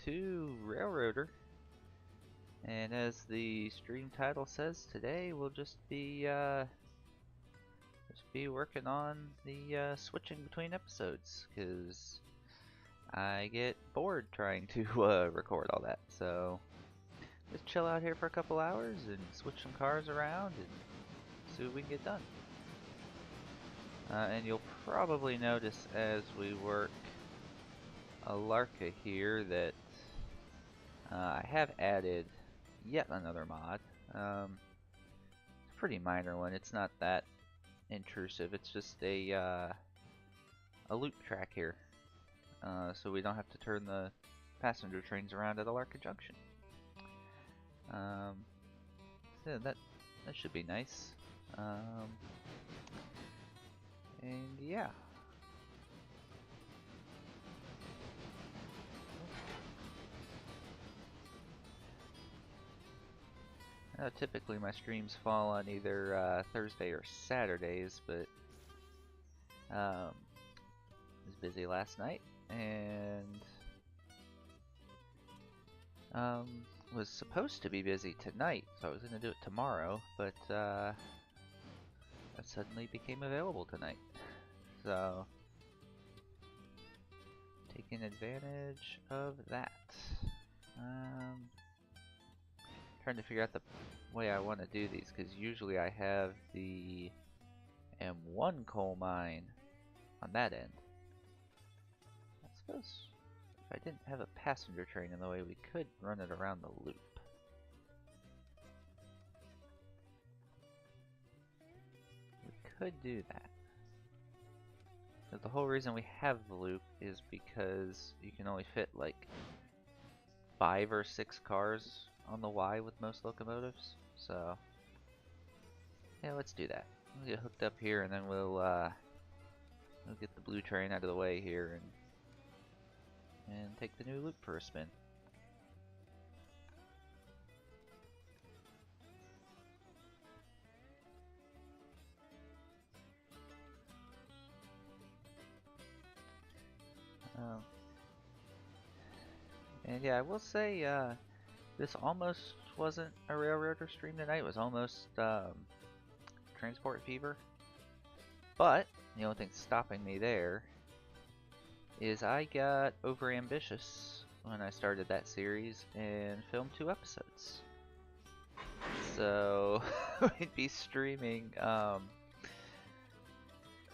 to Railroader, and as the stream title says, today we'll just be working on the switching between episodes, because I get bored trying to record all that. So just chill out here for a couple hours and switch some cars around and see what we can get done. And you'll probably notice as we work Alarka here that I have added yet another mod. It's a pretty minor one. It's not that intrusive. It's just a loop track here, so we don't have to turn the passenger trains around at Alarka Junction. So that should be nice. And yeah. Typically my streams fall on either Thursday or Saturdays, but I was busy last night and was supposed to be busy tonight, so I was going to do it tomorrow, but I suddenly became available tonight. So, taking advantage of that. Trying to figure out the way I want to do these, because usually I have the M1 coal mine on that end. I suppose if I didn't have a passenger train in the way, we could run it around the loop. We could do that. But the whole reason we have the loop is because you can only fit like 5 or 6 cars on the Y with most locomotives. So yeah, let's do that. We'll get hooked up here, and then we'll get the blue train out of the way here and take the new loop for a spin. And yeah, I will say this almost wasn't a Railroader stream tonight. It was almost Transport Fever. But the only thing stopping me there is I got overambitious when I started that series and filmed 2 episodes. So we'd be streaming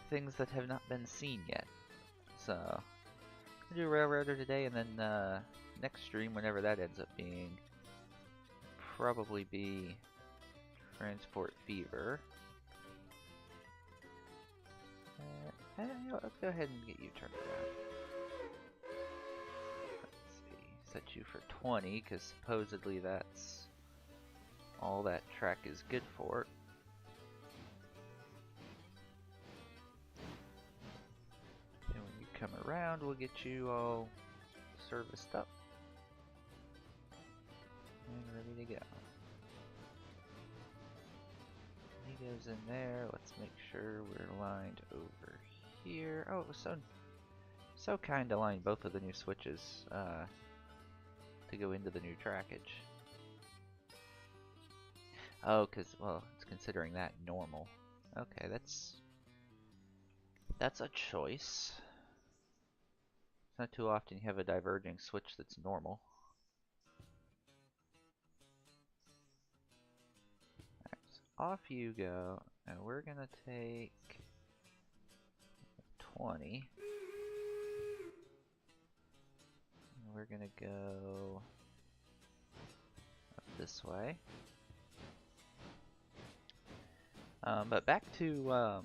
things that have not been seen yet. So I'll do Railroader today, and then next stream, whenever that ends up being, probably be Transport Fever. You know, let's go ahead and get you turned around. Let's see, set you for 20, because supposedly that's all that track is good for. And when you come around, we'll get you all serviced up and ready to go. He goes in there. Let's make sure we're lined over here. Oh, it was so kind to line both of the new switches to go into the new trackage. Oh, well, it's considering that normal. Okay, that's a choice. It's not too often you have a diverging switch that's normal. Alright, so off you go, and we're gonna take 20. And we're gonna go up this way. But back to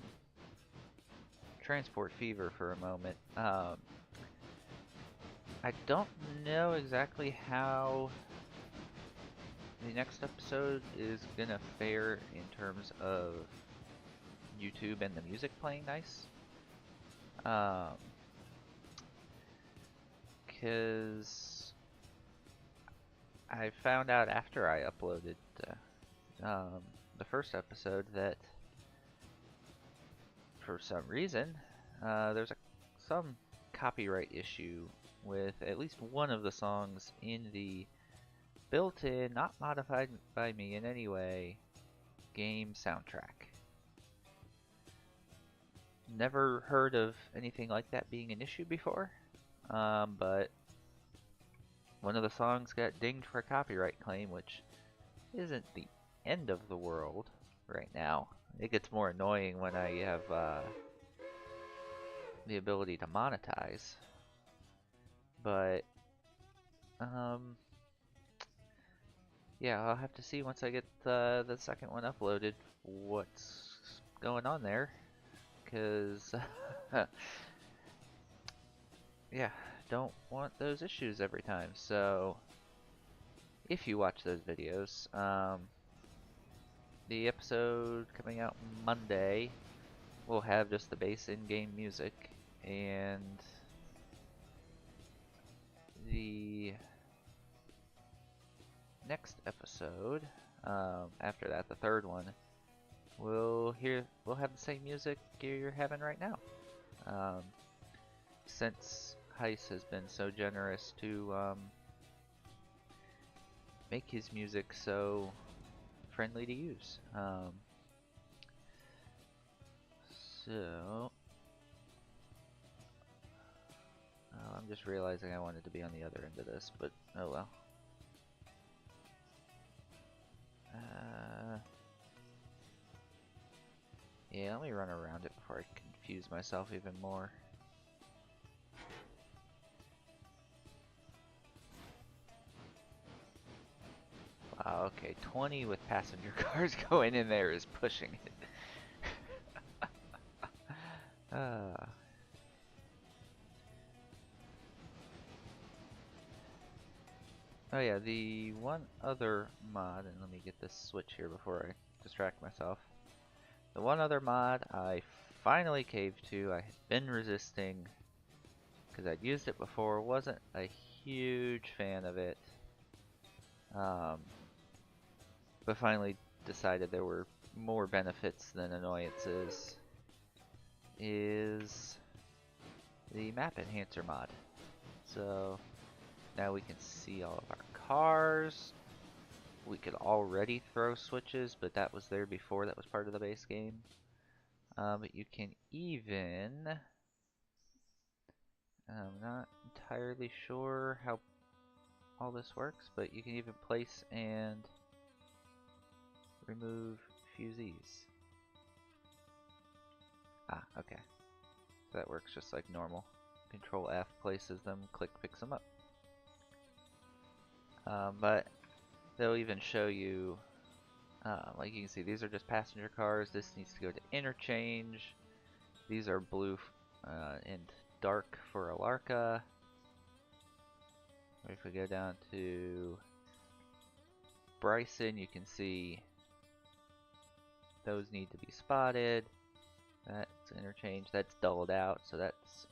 Transport Fever for a moment. I don't know exactly how the next episode is gonna fare in terms of YouTube and the music playing nice. Because I found out after I uploaded the first episode that for some reason there's some copyright issue with at least one of the songs in the built-in, not modified by me in any way, game soundtrack. Never heard of anything like that being an issue before, but one of the songs got dinged for a copyright claim, which isn't the end of the world right now. It gets more annoying when I have the ability to monetize, but yeah, I'll have to see once I get the second one uploaded what's going on there, because yeah, don't want those issues every time. So if you watch those videos, the episode coming out Monday will have just the base in-game music, and the next episode after that, the third one, we'll have the same music you're having right now. Since Heis has been so generous to make his music so friendly to use. So I'm just realizing I wanted to be on the other end of this, but oh well. Yeah, let me run around it before I confuse myself even more. Wow, okay, 20 with passenger cars going in there is pushing it. Oh yeah, the one other mod, and let me get this switch here before I distract myself. The one other mod I finally caved to, I had been resisting because I'd used it before, wasn't a huge fan of it, but finally decided there were more benefits than annoyances, is the map enhancer mod. So now we can see all of our cars. We could already throw switches, but that was there before. That was part of the base game. But you can even... I'm not entirely sure how all this works, but you can even place and remove fusees. Ah, okay. So that works just like normal. Control F places them, click picks them up. But they'll even show you, like you can see, these are just passenger cars. This needs to go to interchange. These are blue and dark for Alarka. If we go down to Bryson, you can see those need to be spotted. That's interchange. That's dulled out, so that's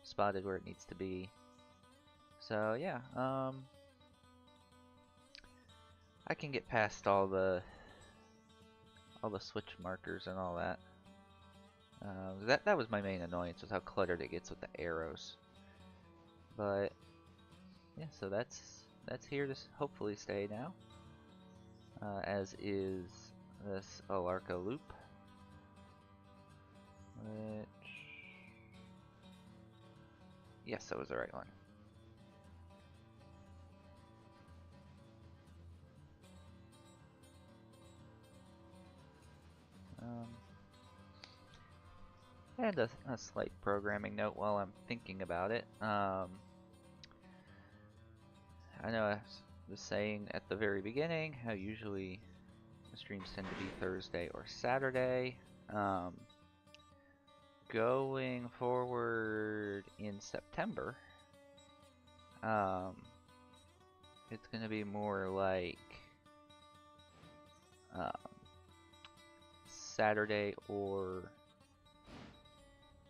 spotted where it needs to be. So yeah, I can get past all the switch markers and all that. That was my main annoyance, was how cluttered it gets with the arrows. But yeah, so that's here to hopefully stay now. As is this Alarka loop, which, yes, that was the right one. And a slight programming note while I'm thinking about it. I know I was saying at the very beginning how usually the streams tend to be Thursday or Saturday. Going forward in September, it's going to be more like Saturday or,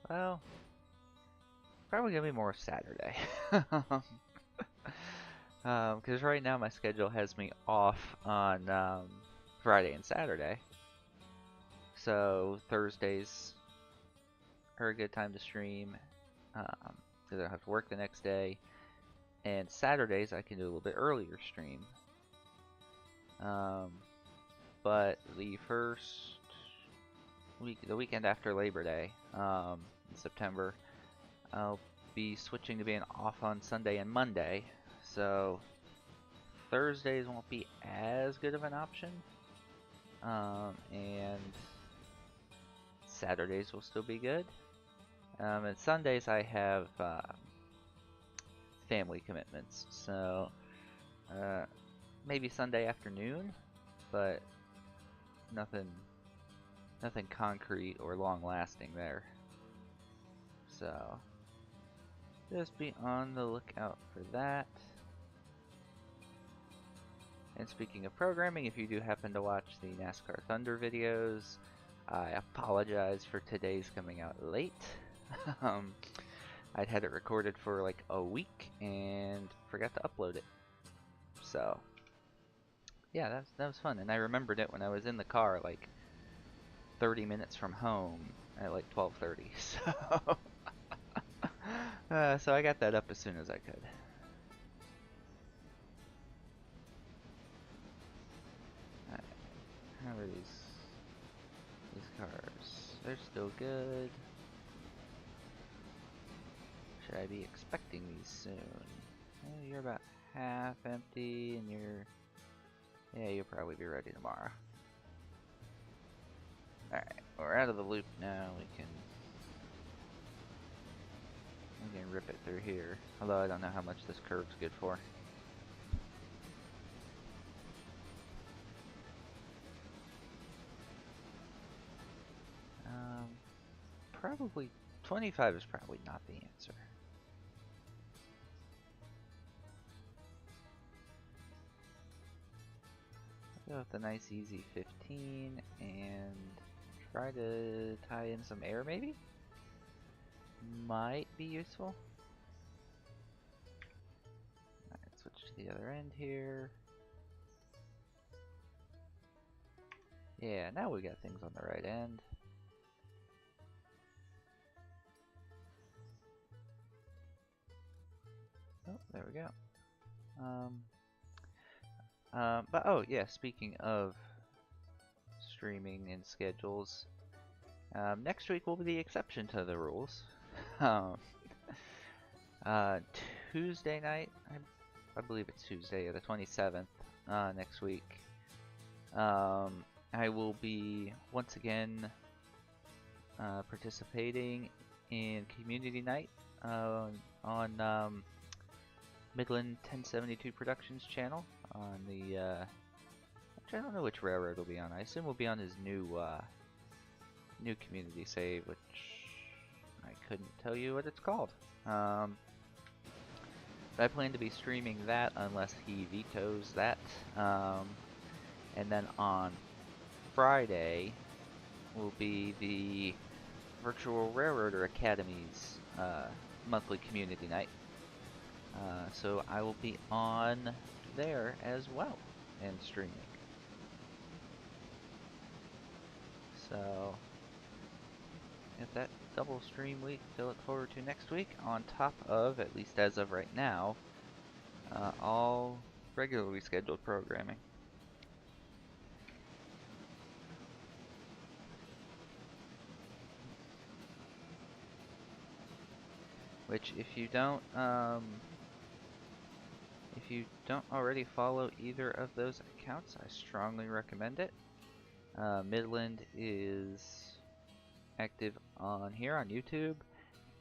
well, probably going to be more Saturday. Because right now my schedule has me off on Friday and Saturday. So Thursdays are a good time to stream. because I don't have to work the next day. And Saturdays I can do a little bit earlier stream. But the first week, the weekend after Labor Day, in September, I'll be switching to being off on Sunday and Monday. So Thursdays won't be as good of an option. And Saturdays will still be good. And Sundays I have family commitments, so maybe Sunday afternoon, but nothing concrete or long lasting there. So just be on the lookout for that. And speaking of programming, if you do happen to watch the NASCAR Thunder videos, I apologize for today's coming out late. I'd had it recorded for like a week and forgot to upload it. So yeah, that was fun, and I remembered it when I was in the car like 30 minutes from home at like 12:30. So so I got that up as soon as I could. Alright, how are these cars? They're still good. Should I be expecting these soon? Oh, you're about half empty, and yeah, you'll probably be ready tomorrow. Alright, we're out of the loop now. We can rip it through here. Although I don't know how much this curve's good for. Probably 25 is probably not the answer. I'll go with a nice easy 15 and try to tie in some air maybe? Might be useful. Alright, switch to the other end here. Yeah, now we got things on the right end. Oh, there we go. But oh yeah, speaking of streaming and schedules, next week will be the exception to the rules. Tuesday night, I believe it's Tuesday, the 27th, next week. I will be once again participating in community night on Midland 1072 Productions channel on the I don't know which railroad will be on. I assume we'll be on his new community save, which I couldn't tell you what it's called. But I plan to be streaming that unless he vetoes that. And then on Friday will be the Virtual Railroader Academy's monthly community night. So I will be on there as well and streaming. So get that double stream week to look forward to next week, on top of, at least as of right now, all regularly scheduled programming. Which, if you don't already follow either of those accounts, I strongly recommend it. Midland is active on here on YouTube,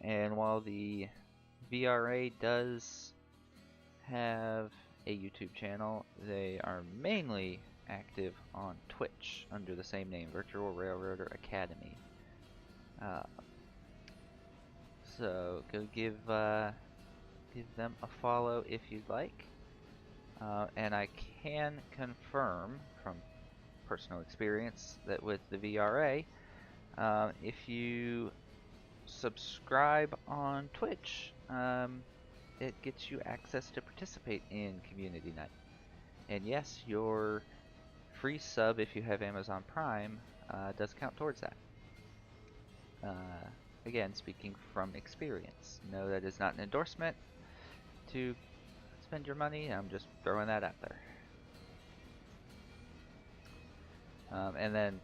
and while the VRA does have a YouTube channel, they are mainly active on Twitch under the same name, Virtual Railroader Academy. So go give them a follow if you'd like. And I can confirm from personal experience that with the VRA, if you subscribe on Twitch, it gets you access to participate in Community Night. And yes, your free sub, if you have Amazon Prime, does count towards that. Again, speaking from experience. No, that is not an endorsement to spend your money. I'm just throwing that out there. And then,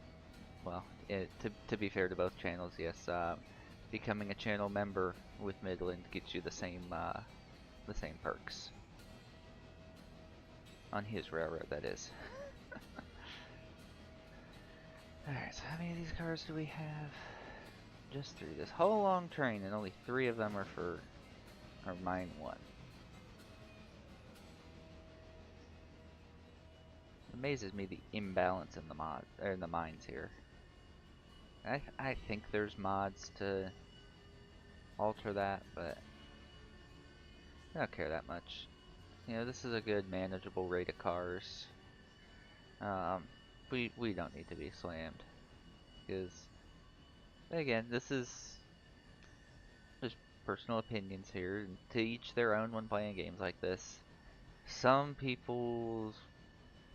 well, to be fair to both channels, yes, becoming a channel member with Midland gets you the same perks on his railroad, that is. Alright, so how many of these cars do we have? Just 3. This whole long train, and only 3 of them are mine 1. It amazes me the imbalance in the mines here. I think there's mods to alter that, but I don't care that much. You know, this is a good manageable rate of cars. We don't need to be slammed, because again, this is just personal opinions here, and to each their own when playing games like this. Some people's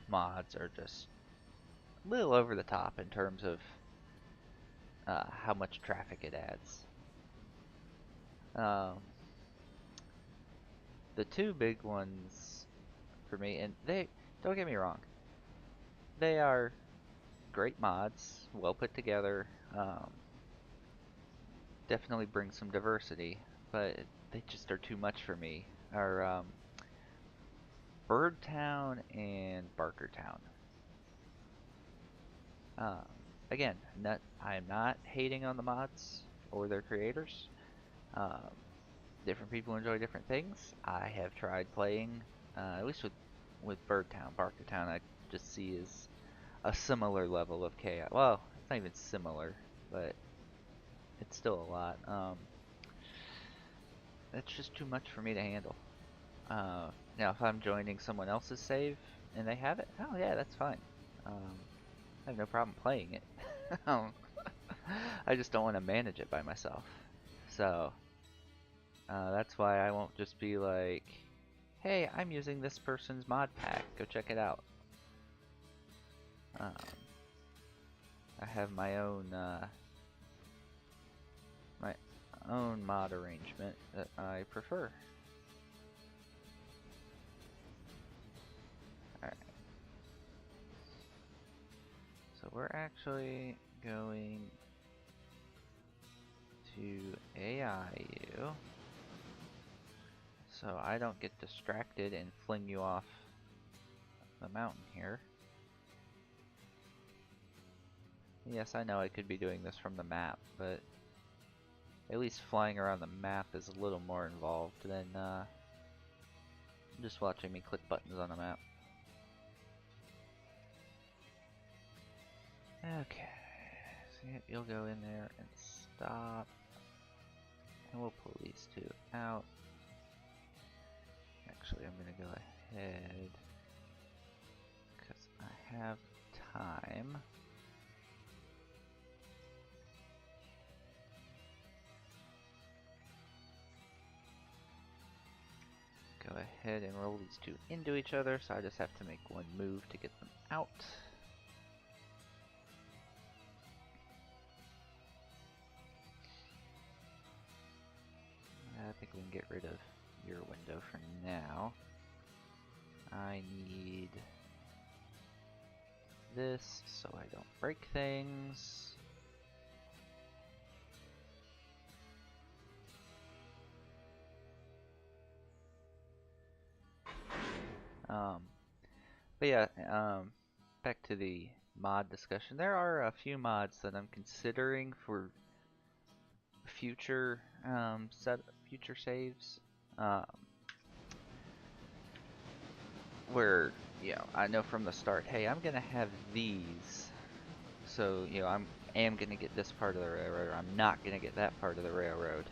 mods are just a little over the top in terms of how much traffic it adds. The 2 big ones for me, and they, don't get me wrong, they are great mods, well put together, definitely bring some diversity, but they just are too much for me. Are Birdtown and Barkertown. Again, I am not hating on the mods or their creators. Different people enjoy different things. I have tried playing, at least with Birdtown. Barkertown I just see as a similar level of chaos. Well, it's not even similar, but it's still a lot. That's just too much for me to handle. Now, if I'm joining someone else's save and they have it, oh yeah, that's fine. I have no problem playing it. I just don't want to manage it by myself. So, that's why I won't just be like, hey, I'm using this person's mod pack, go check it out. I have my own mod arrangement that I prefer. Alright. So we're actually going to AI you, so I don't get distracted and fling you off the mountain here. Yes, I know I could be doing this from the map, but at least flying around the map is a little more involved than just watching me click buttons on a map. Okay, so you'll go in there and stop, and we'll pull these 2 out. Actually, I'm gonna go ahead, because I have time. Go ahead and roll these 2 into each other, so I just have to make 1 move to get them out. I think we can get rid of your window for now. I need this so I don't break things. But yeah, back to the mod discussion. There are a few mods that I'm considering for future future saves, where, you know, I know from the start, hey, I'm gonna have these, so, you know, I am gonna get this part of the railroad, or I'm not gonna get that part of the railroad.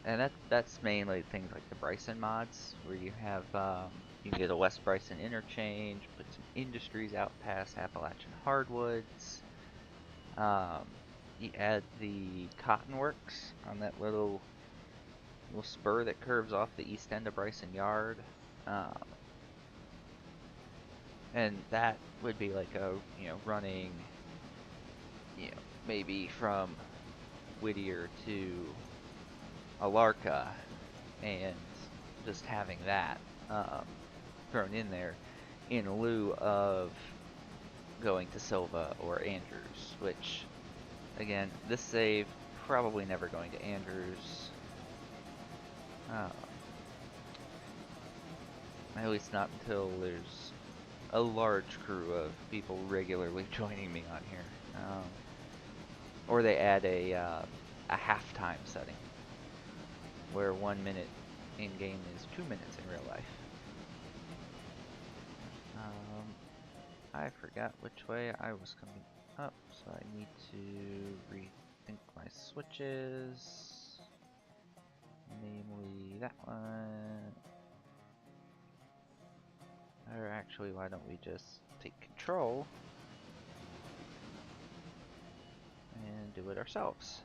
And that's mainly things like the Bryson mods, where you have you can get a West Bryson interchange, put some industries out past Appalachian Hardwoods. You add the Cotton Works on that little spur that curves off the east end of Bryson Yard, and that would be like a, you know, running you know, maybe from Whittier to Alarka, and just having that thrown in there in lieu of going to Silva or Andrews, which, again, this save probably never going to Andrews. At least not until there's a large crew of people regularly joining me on here. Or they add a halftime setting, where 1 minute in-game is 2 minutes in real life. I forgot which way I was coming up, so I need to rethink my switches. Namely, that one. Or actually, why don't we just take control and do it ourselves?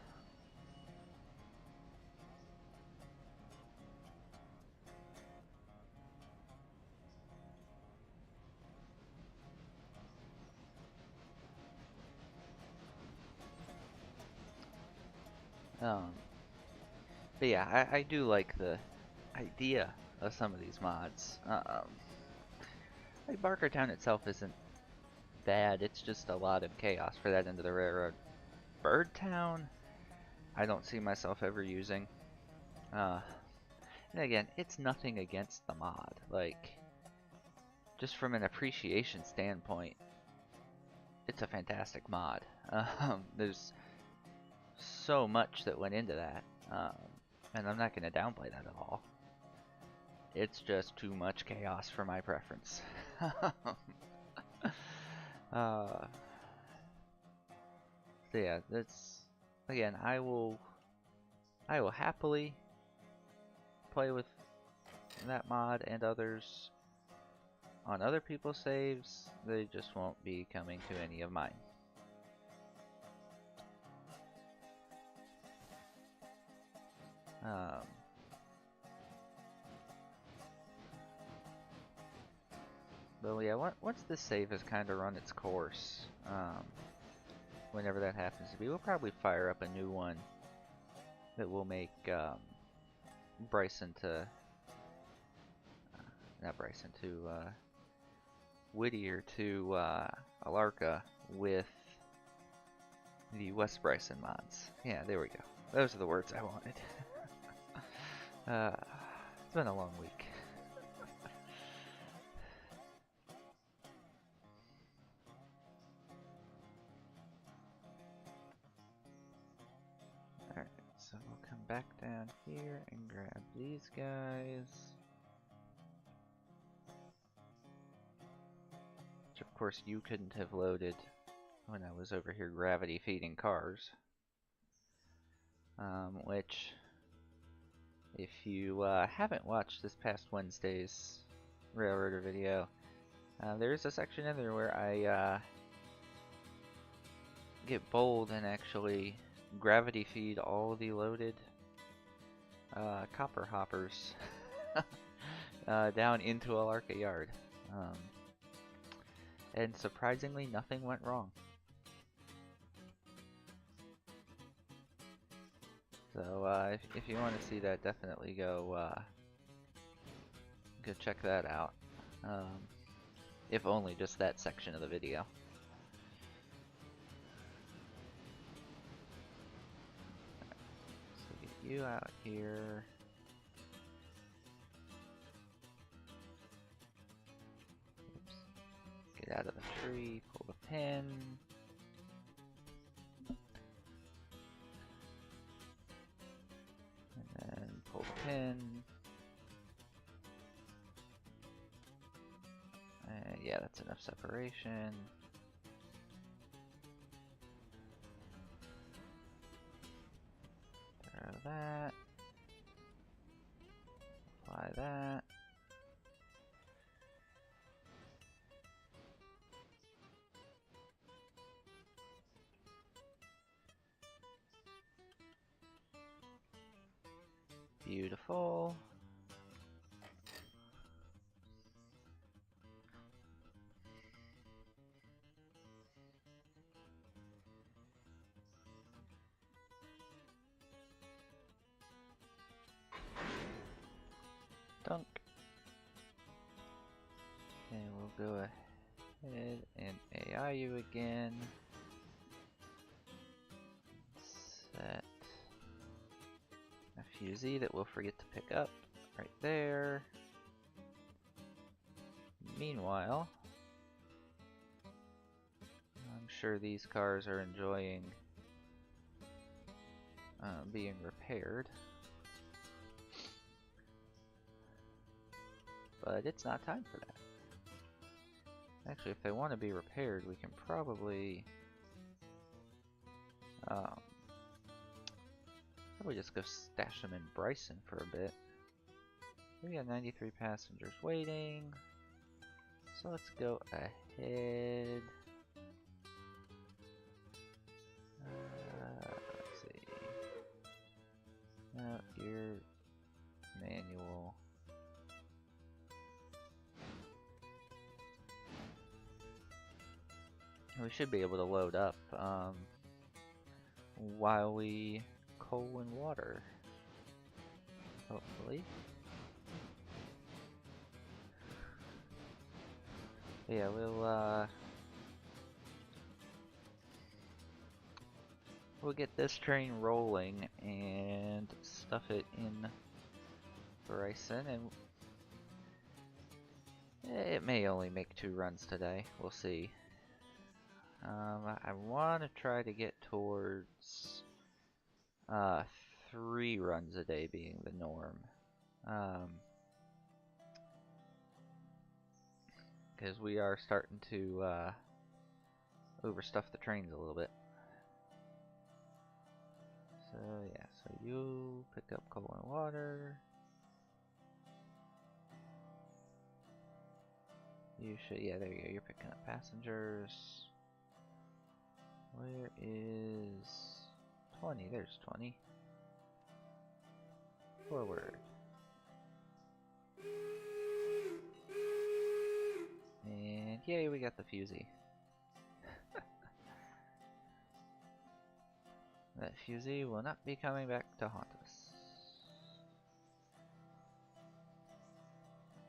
But yeah, I do like the idea of some of these mods. Like Barkertown itself isn't bad, it's just a lot of chaos for that end of the railroad. Birdtown, I don't see myself ever using. And again, it's nothing against the mod. Like, just from an appreciation standpoint, it's a fantastic mod. There's so much that went into that, and I'm not going to downplay that at all. It's just too much chaos for my preference. So yeah, that's, again, I will happily play with that mod and others on other people's saves. They just won't be coming to any of mine. But yeah, once this save has kind of run its course, whenever that happens to be, we'll probably fire up a new one that will make Bryson to, not Bryson, to Whittier to Alarka with the West Bryson mods. Yeah, there we go. Those are the words I wanted. It's been a long week. Alright, so we'll come back down here and grab these guys. Which of course you couldn't have loaded when I was over here gravity feeding cars. Which, if you haven't watched this past Wednesday's Railroader video, there is a section in there where I get bold and actually gravity feed all the loaded copper hoppers down into Alarka Yard. And surprisingly, nothing went wrong. So if you want to see that, definitely go check that out. If only just that section of the video. So get you out here. Oops. Get out of the tree, pull the pin. Pull the pin. Yeah, that's enough separation. Throw that. Apply that. Beautiful. go ahead and AI you again. Set a fusee that we'll forget to pick up right there. Meanwhile, I'm sure these cars are enjoying being repaired. But it's not time for that. Actually, if they want to be repaired, we can probably just go stash them in Bryson for a bit. We got 93 passengers waiting, so let's go ahead. Let's see. No, you're manual. We should be able to load up while we coal and water, hopefully. Yeah, we'll get this train rolling and stuff it in Bryson, and it may only make 2 runs today. We'll see. I want to try to get towards 3 runs a day being the norm. Because we are starting to overstuff the trains a little bit. So yeah, so you pick up coal and water. You should, yeah, there you go, you're picking up passengers. Where is 20? There's 20. Forward. And yay, we got the fusee. That fusee will not be coming back to haunt us.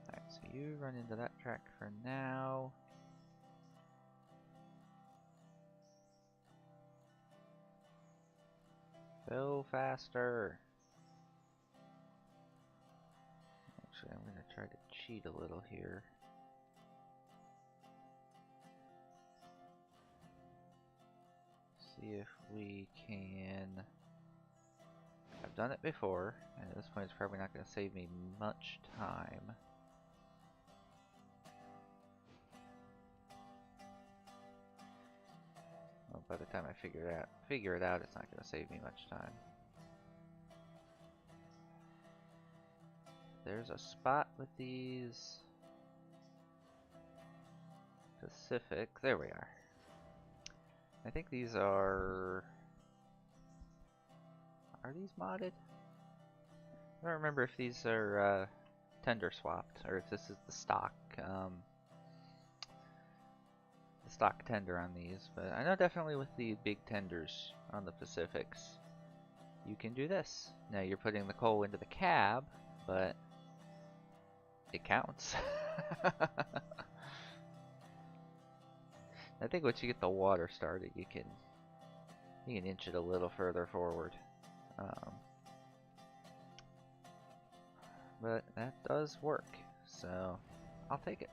Alright, so you run into that track for now. Go faster. Actually, I'm gonna try to cheat a little here. See if we can. I've done it before, and at this point it's probably not going to save me much time. Well, by the time I figure it out, it's not going to save me much time. There's a spot with these Pacific. There we are. I think these are these modded? I don't remember if these are tender swapped or if this is the stock tender on these, but I know definitely with the big tenders on the Pacifics you can do this. Now you're putting the coal into the cab, but it counts. I think once you get the water started, you can inch it a little further forward. But that does work, so I'll take it.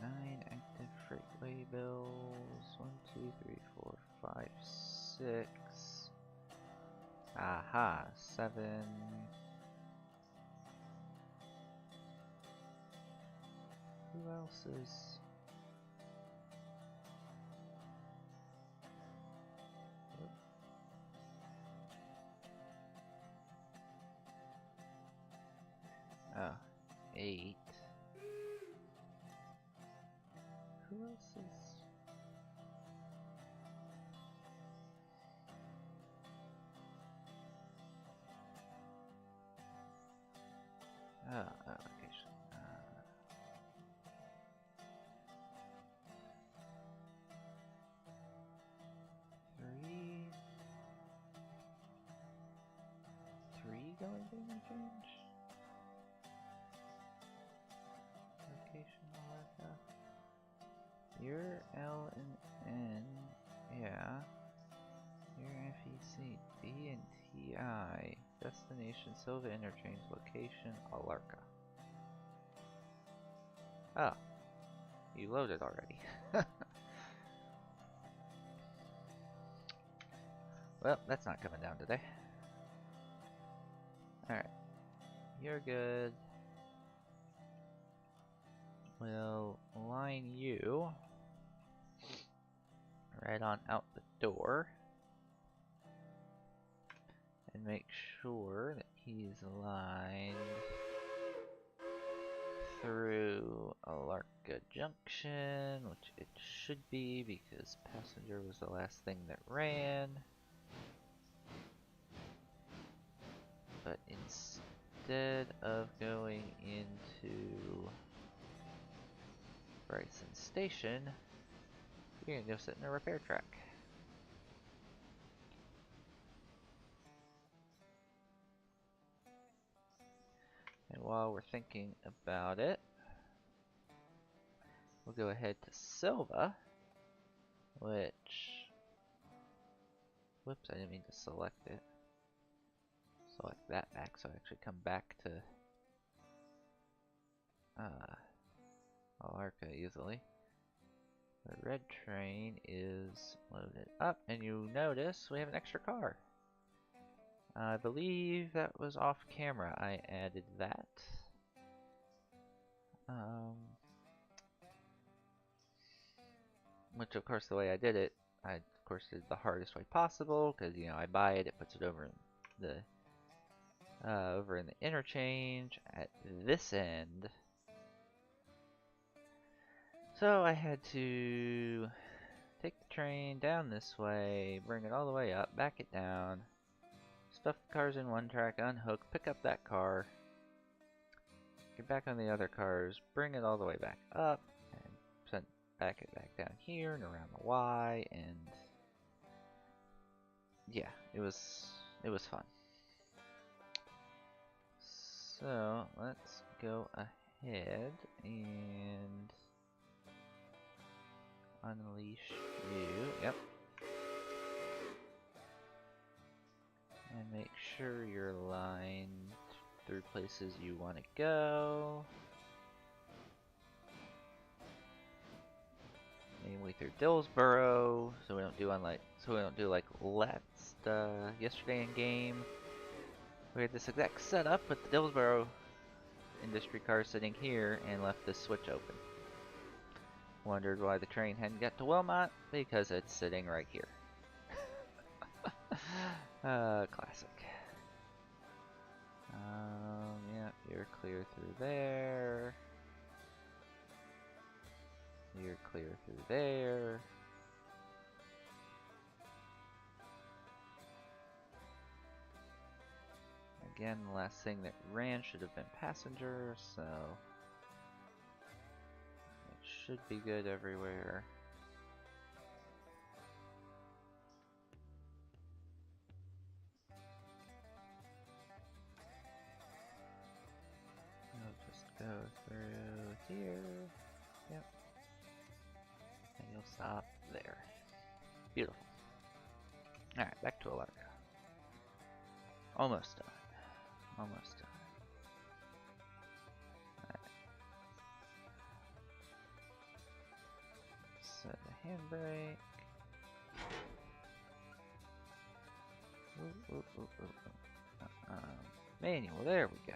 9 active freightway bills. 1, 2, 3, 4, 5, 6. Aha, 7. Who else is? Oh, 8. Who else is? Allocation. 3 going to change? Location. You're L and N, yeah. You're FEC, D and TI. Destination Silva Interchange, location Alarka. Oh, you loaded already. Well, that's not coming down today. Alright, you're good. We'll line you right on out the door and make sure that he's lined through Alarka Junction, which it should be because passenger was the last thing that ran. But instead of going into Bryson Station, you're gonna go sit in a repair track. And while we're thinking about it, we'll go ahead to Silva, which, whoops, I didn't mean to select it. Select that back so I actually come back to Alarka easily. The red train is loaded up, and you notice we have an extra car. I believe that was off camera. I added that. Which, of course, the way I did it, I of course did the hardest way possible because you know I buy it, it puts it over in the interchange at this end. So I had to take the train down this way, bring it all the way up, back it down, stuff the cars in one track, unhook, pick up that car, get back on the other cars, bring it all the way back up, and back it back down here and around the Y, and yeah, it was fun. So let's go ahead and unleash you. Yep. And make sure you're lined through places you want to go. Namely through Dillsboro, so we don't do like yesterday in game. We had this exact setup with the Dillsboro industry car sitting here and left this switch open. Wondered why the train hadn't got to Wilmot, because it's sitting right here. Classic. Yeah, you're clear through there. You're clear through there. Again, the last thing that ran should have been passenger, so it should be good everywhere. I'll just go through here. Yep. And you'll stop there. Beautiful. Alright, back to Alarka. Almost done. Almost done. Alright. Set the handbrake. Ooh, ooh, ooh, ooh, ooh. Manual, there we go.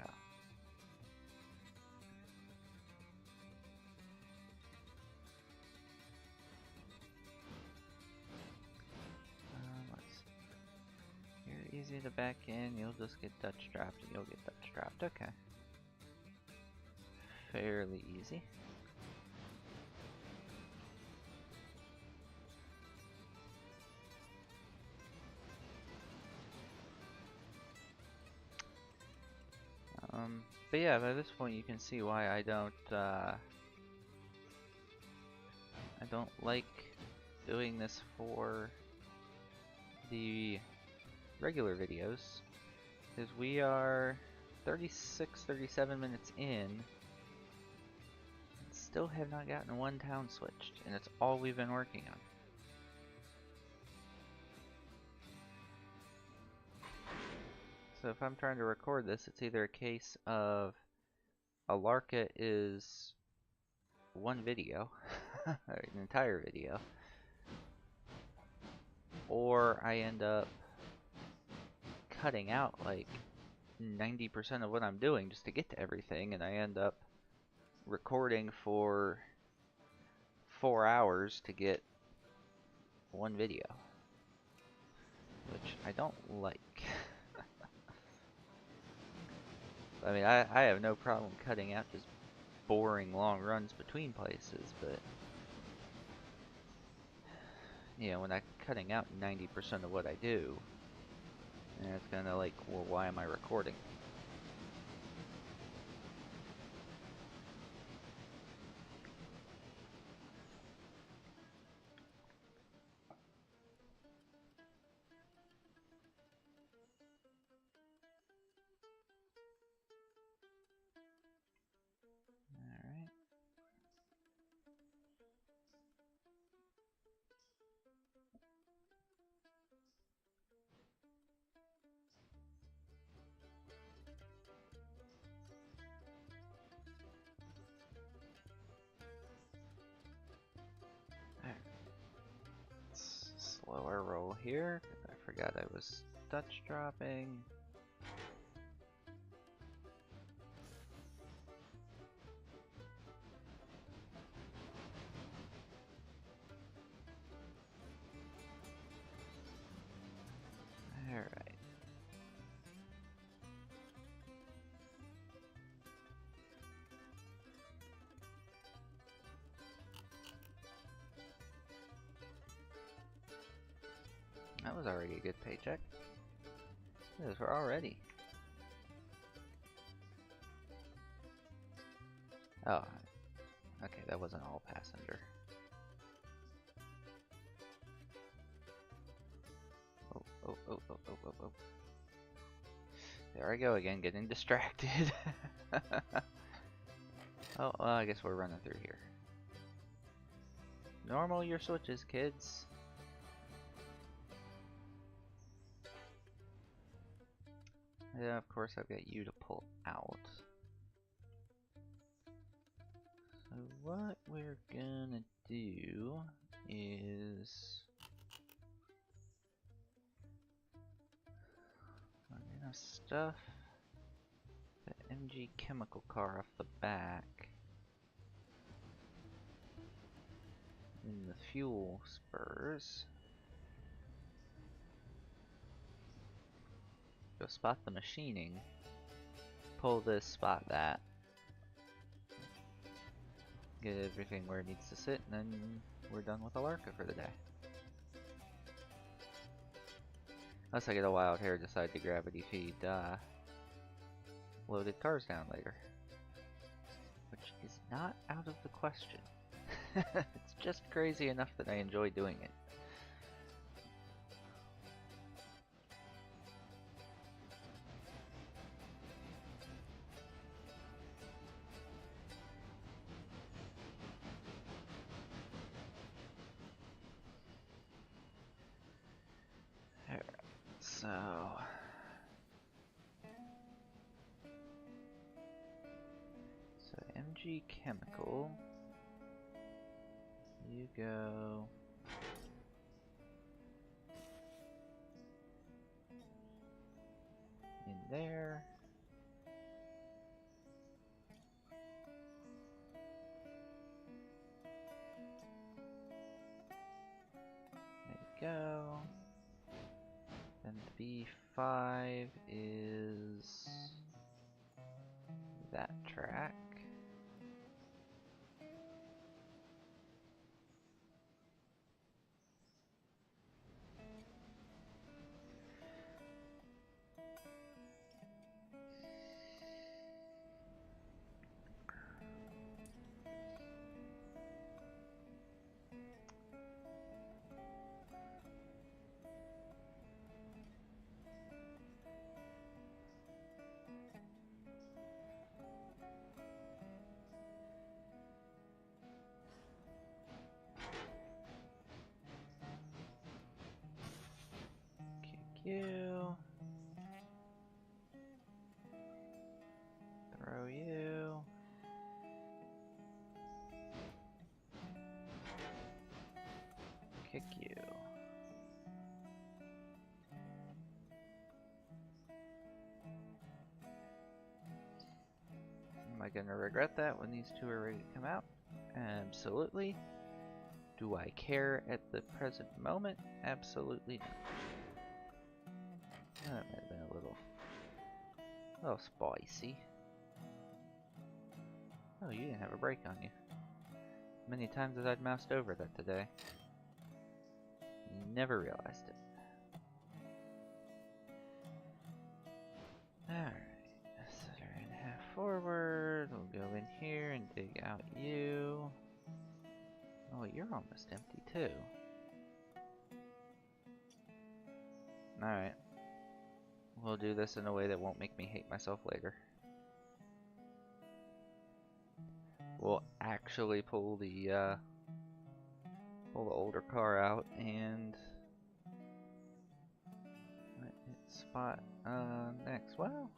Easy to back in, you'll just get Dutch dropped and you'll get Dutch dropped, okay. Fairly easy. But yeah, by this point you can see why I don't like doing this for the regular videos, because we are 37 minutes in. It's still have not gotten one town switched, and it's all we've been working on. So if I'm trying to record this, it's either a case of Alarka is one video, or an entire video, or I end up cutting out like 90% of what I'm doing just to get to everything, and I end up recording for 4 hours to get one video, which I don't like. I mean, I have no problem cutting out just boring long runs between places, but you know, when I'm cutting out 90% of what I do, and it's kind of like, well, why am I recording? Alright. Slower roll here, because I forgot I was Dutch dropping. Alright. That was already a good paycheck. Those were already. Oh, okay, that wasn't all passenger. Oh. There I go again, getting distracted. Oh, well, I guess we're running through here. Normal your switches, kids. Yeah, of course I've got you to pull out. So what we're gonna do is we're gonna stuff the MG chemical car off the back in the fuel spurs. Go spot the machining, pull this, spot that, get everything where it needs to sit, and then we're done with Alarka for the day. Unless I get a wild hair, decide to gravity feed loaded cars down later. Which is not out of the question. It's just crazy enough that I enjoy doing it. Alright, so MG Chemical, you go in there. There you go. And B5 is that track. you. Throw you. Kick you. Am I gonna regret that when these two are ready to come out? Absolutely. Do I care at the present moment? Absolutely not. That might have been a little spicy. Oh, you didn't have a brake on you. Many times as I'd moused over that today. Never realized it. Alright, set her in half forward. We'll go in here and dig out you. Oh, you're almost empty too. Alright. We'll do this in a way that won't make me hate myself later. We'll actually pull the older car out and let it spot next. Well,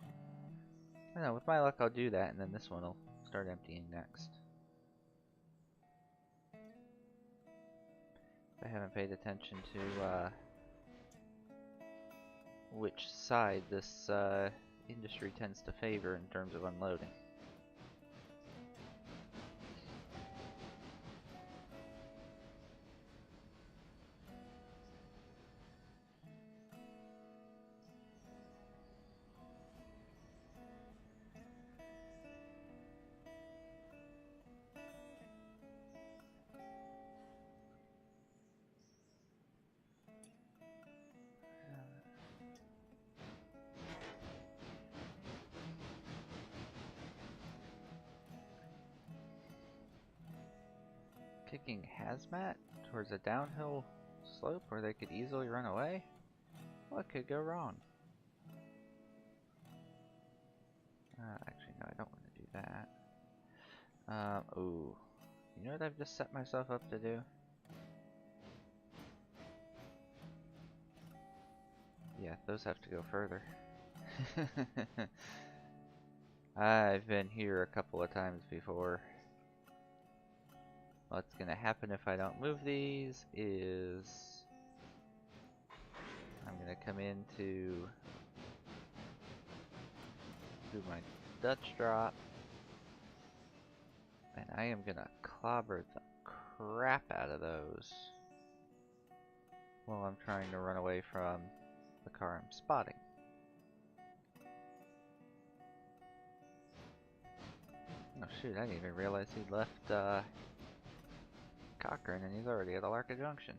I don't know, with my luck I'll do that and then this one will start emptying next. I haven't paid attention to which side this industry tends to favor in terms of unloading. Kicking hazmat towards a downhill slope where they could easily run away? What could go wrong? Actually, no, I don't want to do that. Ooh. You know what I've just set myself up to do? Yeah, those have to go further. I've been here a couple of times before. What's gonna happen if I don't move these is I'm gonna come into do my Dutch drop and I am gonna clobber the crap out of those while I'm trying to run away from the car I'm spotting. Oh shoot, I didn't even realize he'd left Cochrane and he's already at Alarka Junction.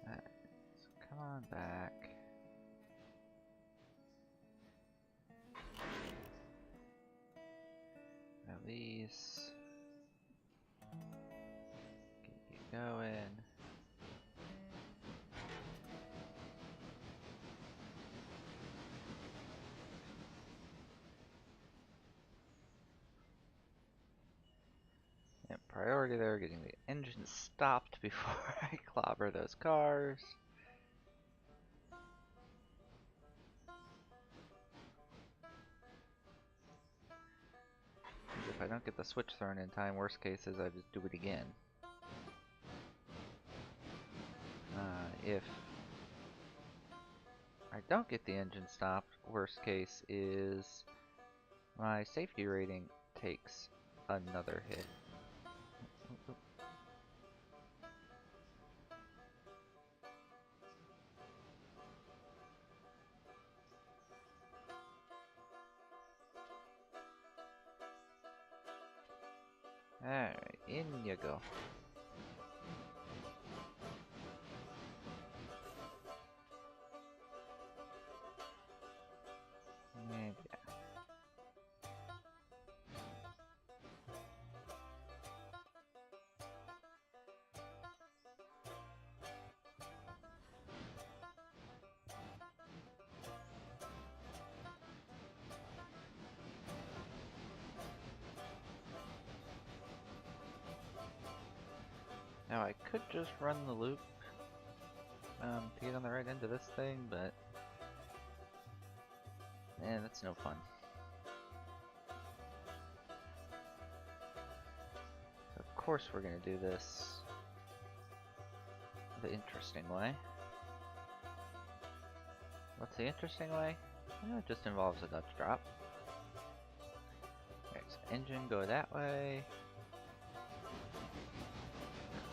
Alright, so come on back. Release. Get you going. Yep, priority there, getting the engine stopped before I clobber those cars. If I don't get the switch thrown in time, worst case is I just do it again. If I don't get the engine stopped, worst case is my safety rating takes another hit. Alright, in you go. And yeah. could just run the loop to get on the right end of this thing, but that's no fun. So of course we're gonna do this the interesting way. What's the interesting way? It just involves a Dutch drop. Okay, so engine go that way.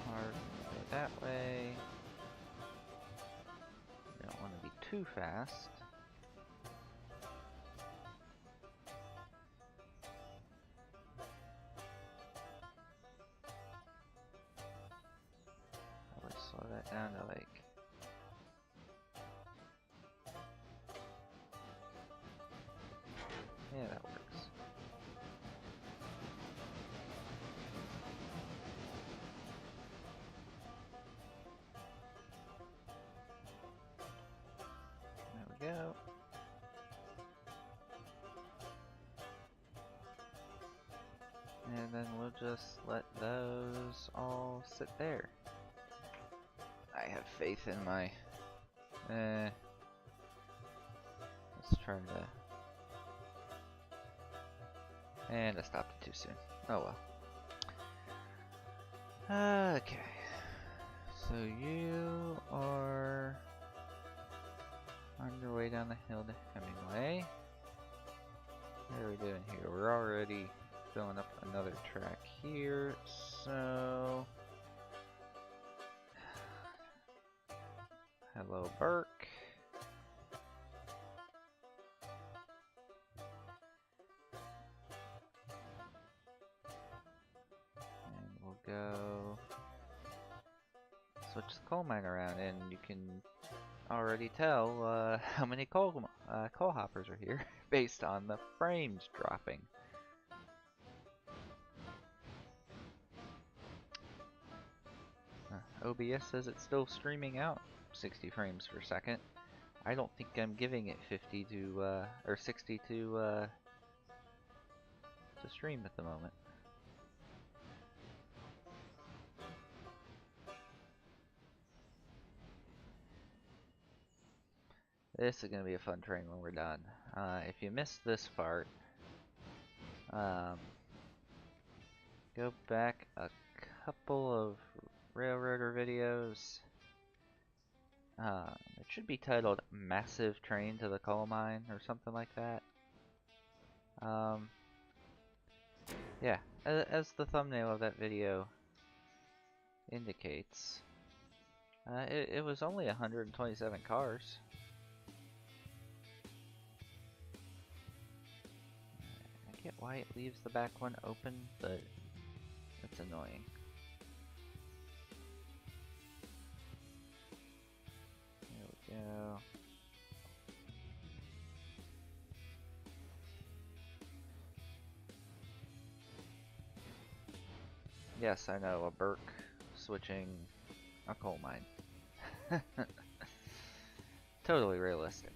Car go that way. We don't want to be too fast. Probably slow that down to like. Yeah, that works. There we go. And then we'll just let those all sit there. I have faith in my... let's try to... And I stopped it too soon. Oh well. Okay. So you are on your way down the hill to Hemingway. What are we doing here? We're already filling up another track here, so... Hello, Burke. And we'll go... switch the coal mine around, and you can already tell how many coal hoppers are here based on the frames dropping. OBS says it's still streaming out 60 frames per second. I don't think I'm giving it 50 to or 60 to stream at the moment. This is gonna be a fun train when we're done. If you missed this part, go back a couple of Railroader videos. It should be titled Massive Train to the Coal Mine or something like that. Yeah, as the thumbnail of that video indicates, it was only 127 cars. I get why it leaves the back one open, but it's annoying. There we go. Yes, I know, a Burke switching a coal mine. Totally realistic.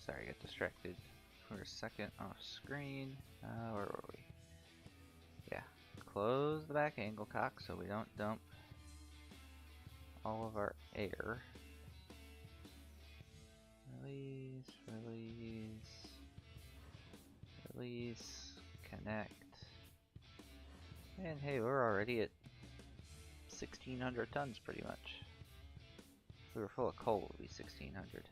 Sorry, I got distracted for a second off screen. Where were we? Yeah, close the back angle cock so we don't dump all of our air. Release, release, release, connect. And hey, we're already at 1,600 tons pretty much. If we were full of coal, it would be 1,600.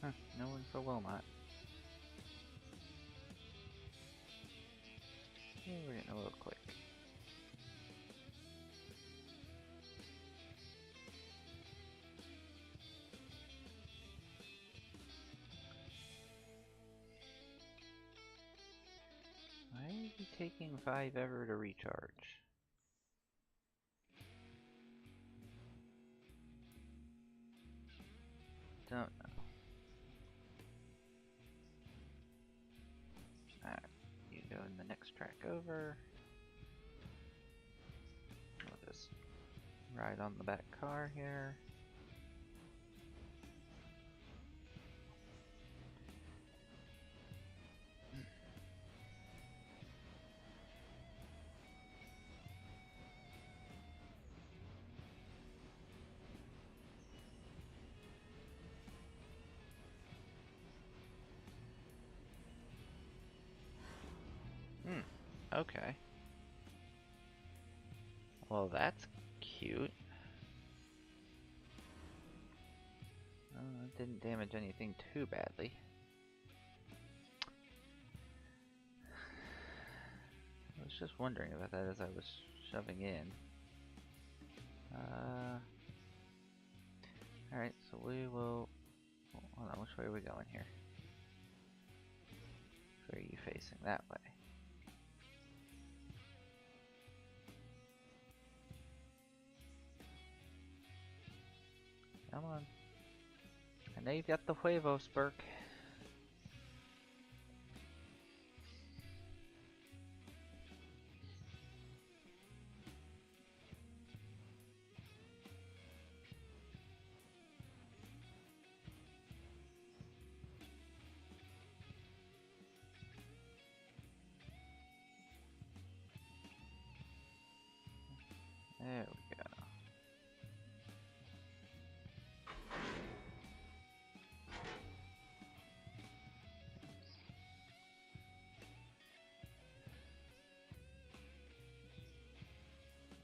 Huh, no one for Wilmot. Yeah, we're getting a little quick. Why are you taking 5 ever to recharge? Don't know. Alright, you go in the next track over. We'll just ride on the back car here. Okay. Well, that's cute. It didn't damage anything too badly. I was just wondering about that as I was shoving in. Alright, so we will... Hold on, which way are we going here? Where are you facing? That way. Come on. I know you've got the huevos, Burke. There we go.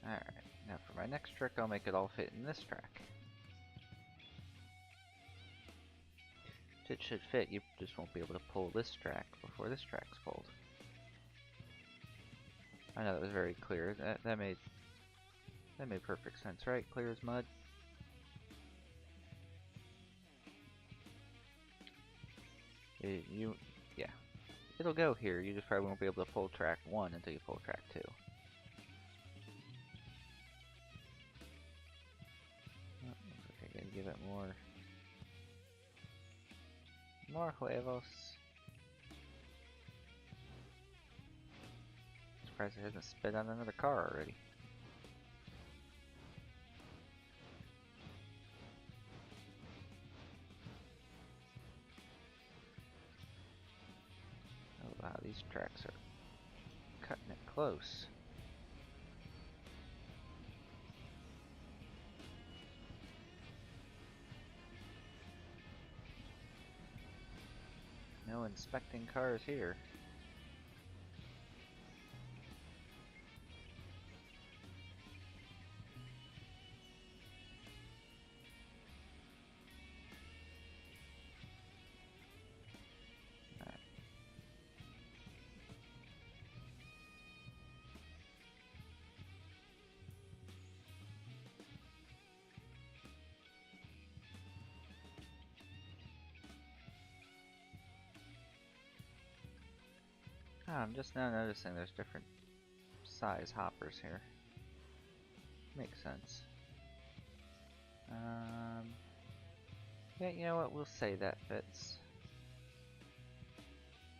Alright, now for my next trick, I'll make it all fit in this track. It should fit, you just won't be able to pull this track before this track's pulled. I know that was very clear. That made perfect sense, right? Clear as mud. Yeah. It'll go here, you just probably won't be able to pull track 1 until you pull track 2. Oh, looks like I gotta give it more huevos. Surprised it hasn't spit out another car already. Oh wow, these tracks are cutting it close. No inspecting cars here. Ah, I'm just now noticing there's different size hoppers here. Makes sense. Yeah, you know what? We'll say that fits.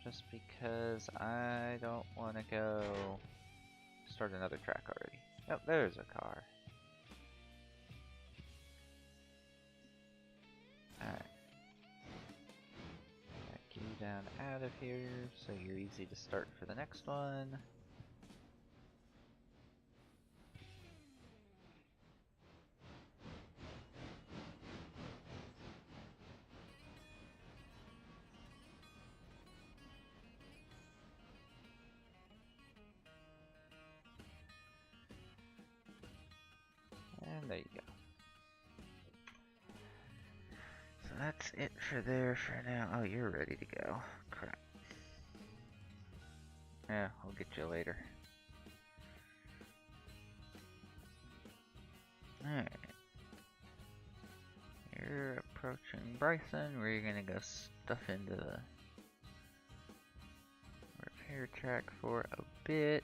Just because I don't want to go start another track already. Oh, there's a car. Alright. Back you down out of here so you're easy to start for the next one. And there you go. So that's it for there for now. Oh, you're ready to go. Crap. Yeah, I'll get you later. Alright. You're approaching Bryson, where you're gonna go stuff into the repair track for a bit.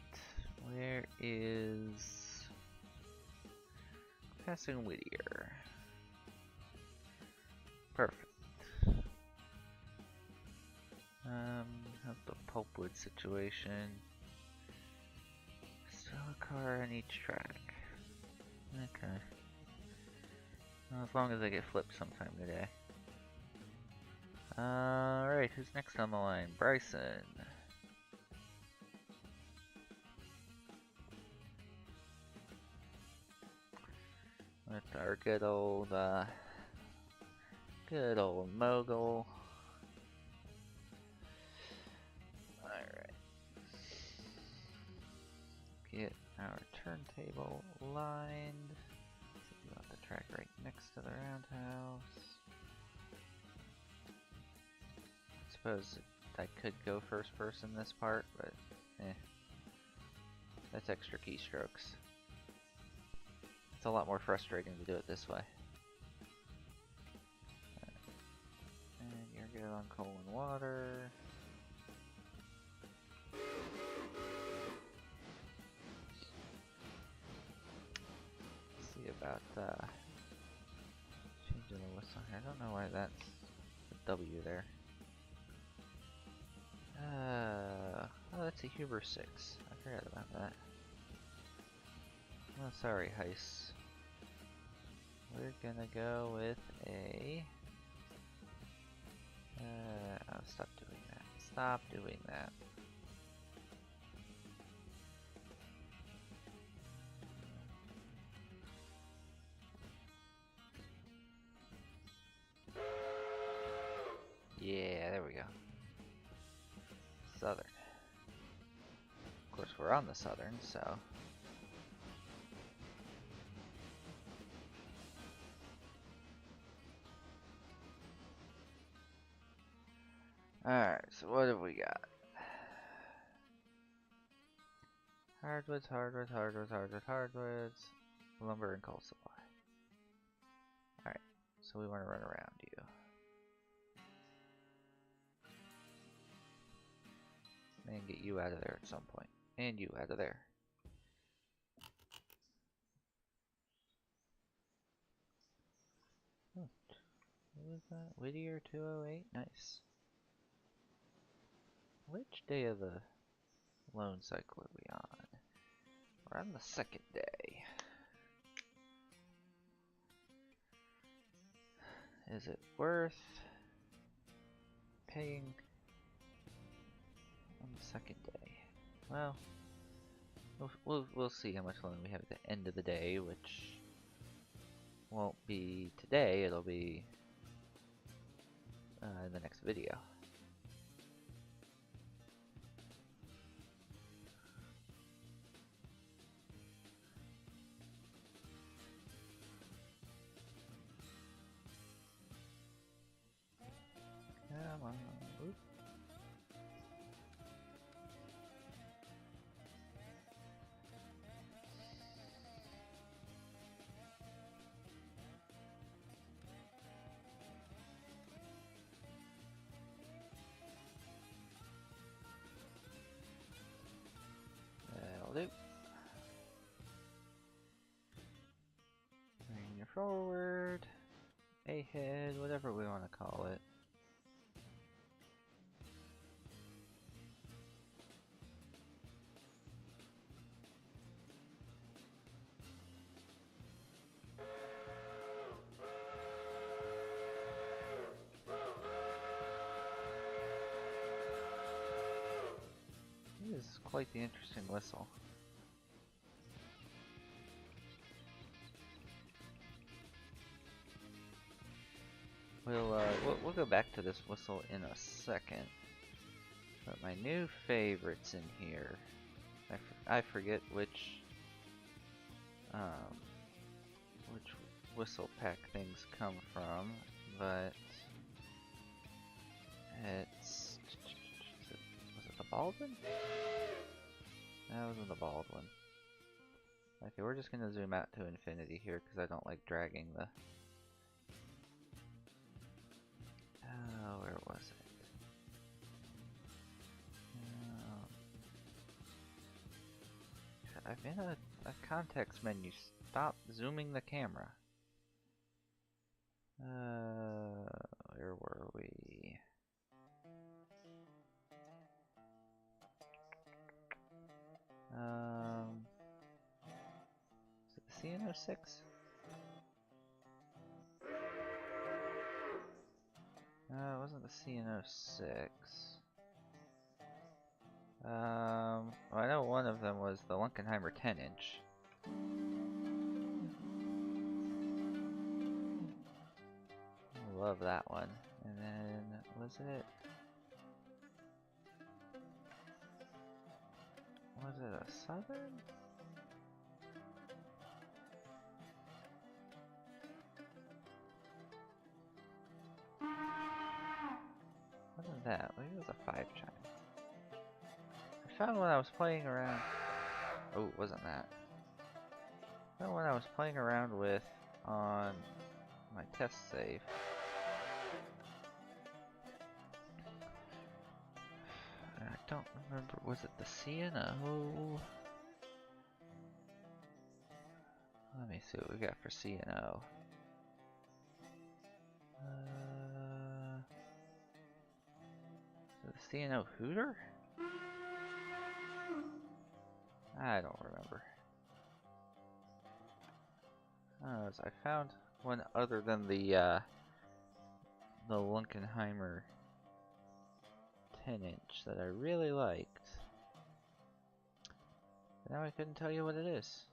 Where is passing Whittier? Perfect. How's the pulpwood situation? Still a car on each track. Okay. Well, as long as I get flipped sometime today. Alright, who's next on the line? Bryson. With our good old mogul. Alright. Get our turntable lined. So we want the track right next to the roundhouse. I suppose I could go first person this part, but that's extra keystrokes. It's a lot more frustrating to do it this way. And you're good on coal and water. Let's see about changing the whistle here. I don't know why that's a W there. Oh, that's a Huber 6. I forgot about that. Oh, sorry, Heiss. We're gonna go with a... oh, stop doing that. Stop doing that. Yeah, there we go. Southern. Of course, we're on the Southern, so... Alright, so what have we got? Hardwoods, hardwoods, hardwoods, hardwoods, hardwoods, lumber and coal supply. Alright, so we want to run around you. And get you out of there at some point. And you out of there. What was that? Whittier 208? Nice. Which day of the loan cycle are we on? We're on the second day. Is it worth paying on the second day? Well, we'll see how much loan we have at the end of the day, which won't be today, it'll be in the next video. Come on. Oop. forward, ahead, whatever we want to call it. It is quite the interesting whistle. We'll go back to this whistle in a second. But my new favorites in here, I forget which whistle pack things come from, but it's was it the Baldwin? That wasn't the Baldwin. Okay, we're just gonna zoom out to infinity here because I don't like dragging the. Where was it? I'm in a context menu. Stop zooming the camera. Where were we? Is it the CN06? It wasn't the CN06. Well, I know one of them was the Lunkenheimer 10-inch. Love that one. And then, was it a Southern? Wasn't that? Maybe it was a 5-chime. I found one I was playing around. Oh, it wasn't that. I found one I was playing around with on my test save. I don't remember. Was it the CNO? Let me see what we got for CNO. Is it the CNO Hooter? I don't remember. I found one other than the Lunkenheimer 10-inch that I really liked. Now I couldn't tell you what it is.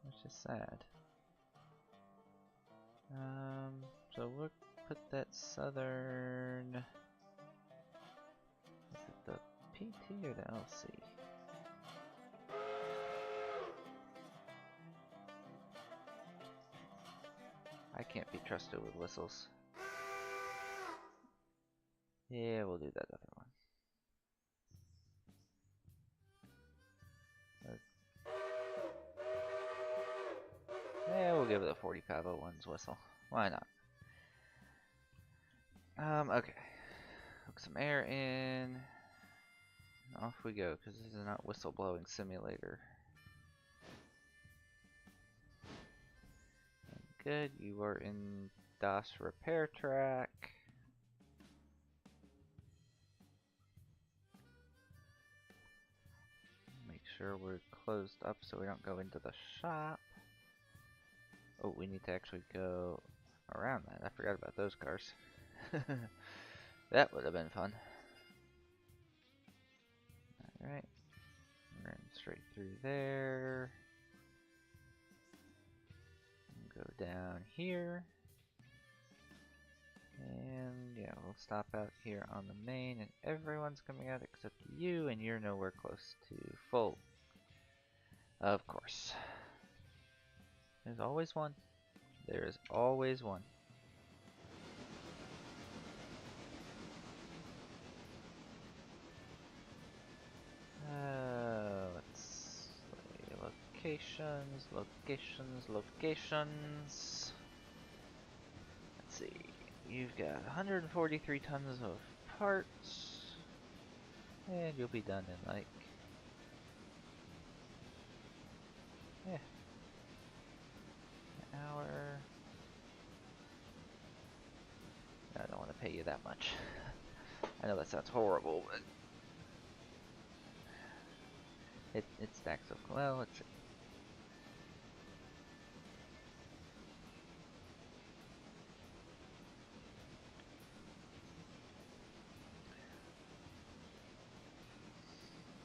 Which is sad. So we'll put that Southern. Is it the PT or the LC? I can't be trusted with whistles. Yeah, we'll do that other one. Yeah, we'll give it a 4501's whistle. Why not? Okay. Hook some air in. Off we go, because this is not whistleblowing simulator. Good, you are in DOS repair track. Make sure we're closed up so we don't go into the shop. Oh, we need to actually go around that. I forgot about those cars. That would have been fun. Alright. We're in straight through there. Go down here. And yeah, we'll stop out here on the main, and everyone's coming out except you, and you're nowhere close to full. Of course. There's always one. There is always one. Let's see. Locations, locations, locations. Let's see. You've got 143 tons of parts. And you'll be done in like Yeah. An hour. I don't want to pay you that much. I know that sounds horrible, but it stacks up well. Let's see.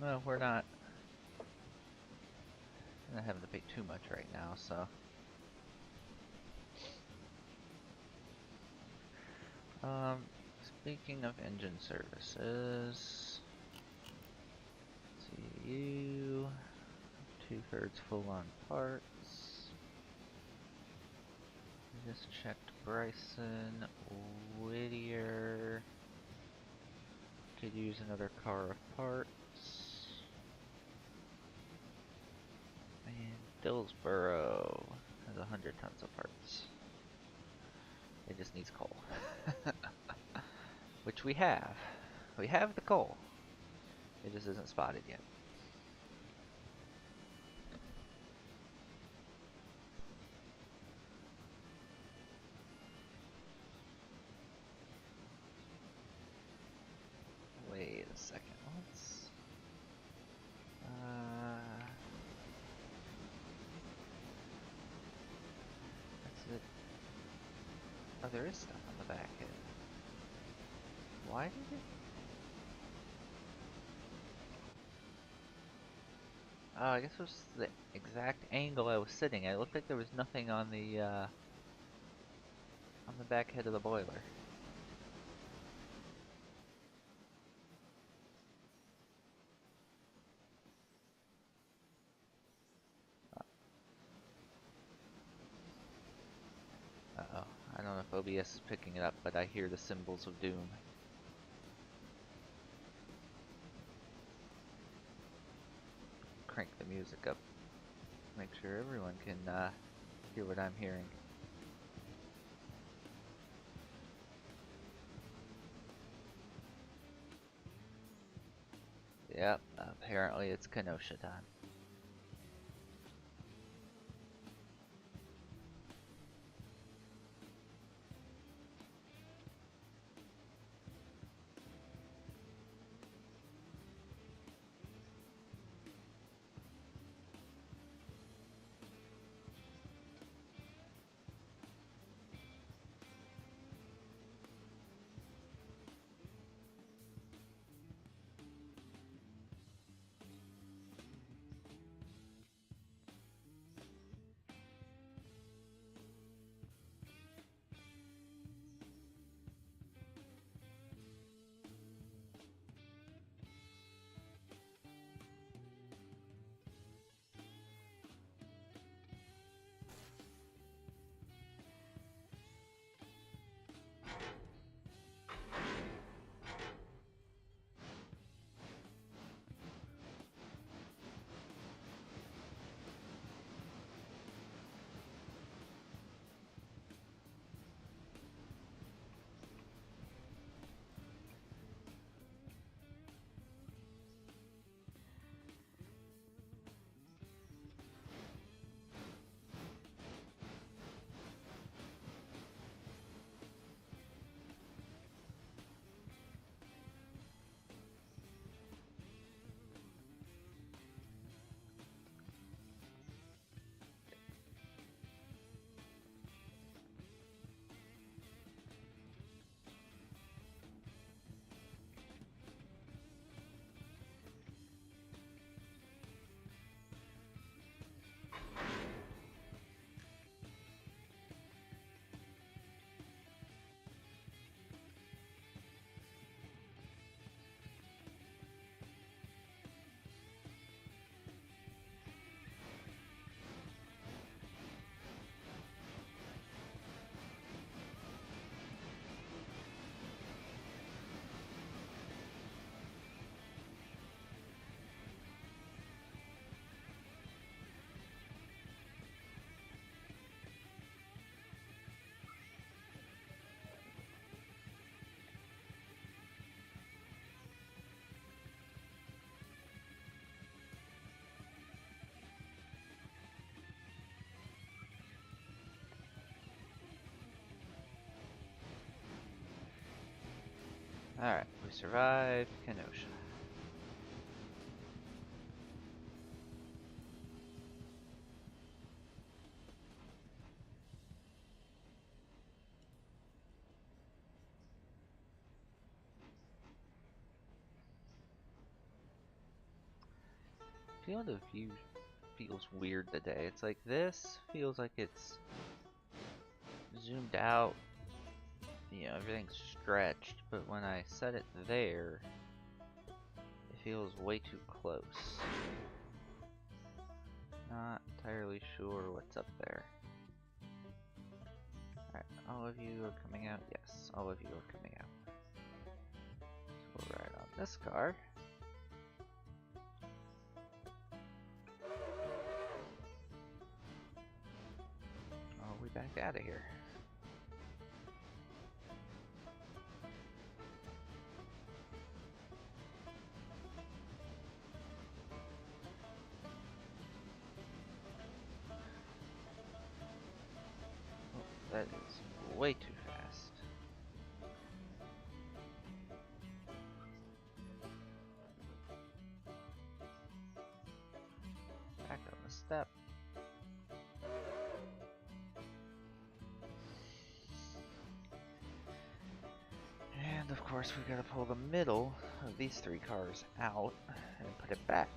Well, we're not having to pay too much right now, so. Speaking of engine services, CU, 2/3 full on parts. Just checked Bryson, Whittier. Could use another car of parts. And Dillsboro has 100 tons of parts. It just needs coal. Which we have. We have the coal. It just isn't spotted yet. Wait a second. Let's. That's it. Oh, there is stuff on the back end. Why did it? Oh, I guess it was the exact angle I was sitting at. It looked like there was nothing on the back head of the boiler. Uh-oh. I don't know if OBS is picking it up, but I hear the symbols of doom. Crank the music up. Make sure everyone can hear what I'm hearing. Yep, apparently it's Kenosha time. Alright, we survived Kenosha. Field of view feels weird today. It's like this feels like it's zoomed out. You know, everything's stretched, but when I set it there, it feels way too close. Not entirely sure what's up there. Alright, all of you are coming out? Yes, all of you are coming out. So we'll ride on this car. Oh, we back out of here. Oh, that is way too fast. Back on the step. And of course we gotta pull the middle of these three cars out and put it back.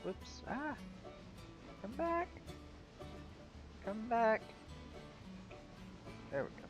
Whoops, ah! Come back! Come back! There we go.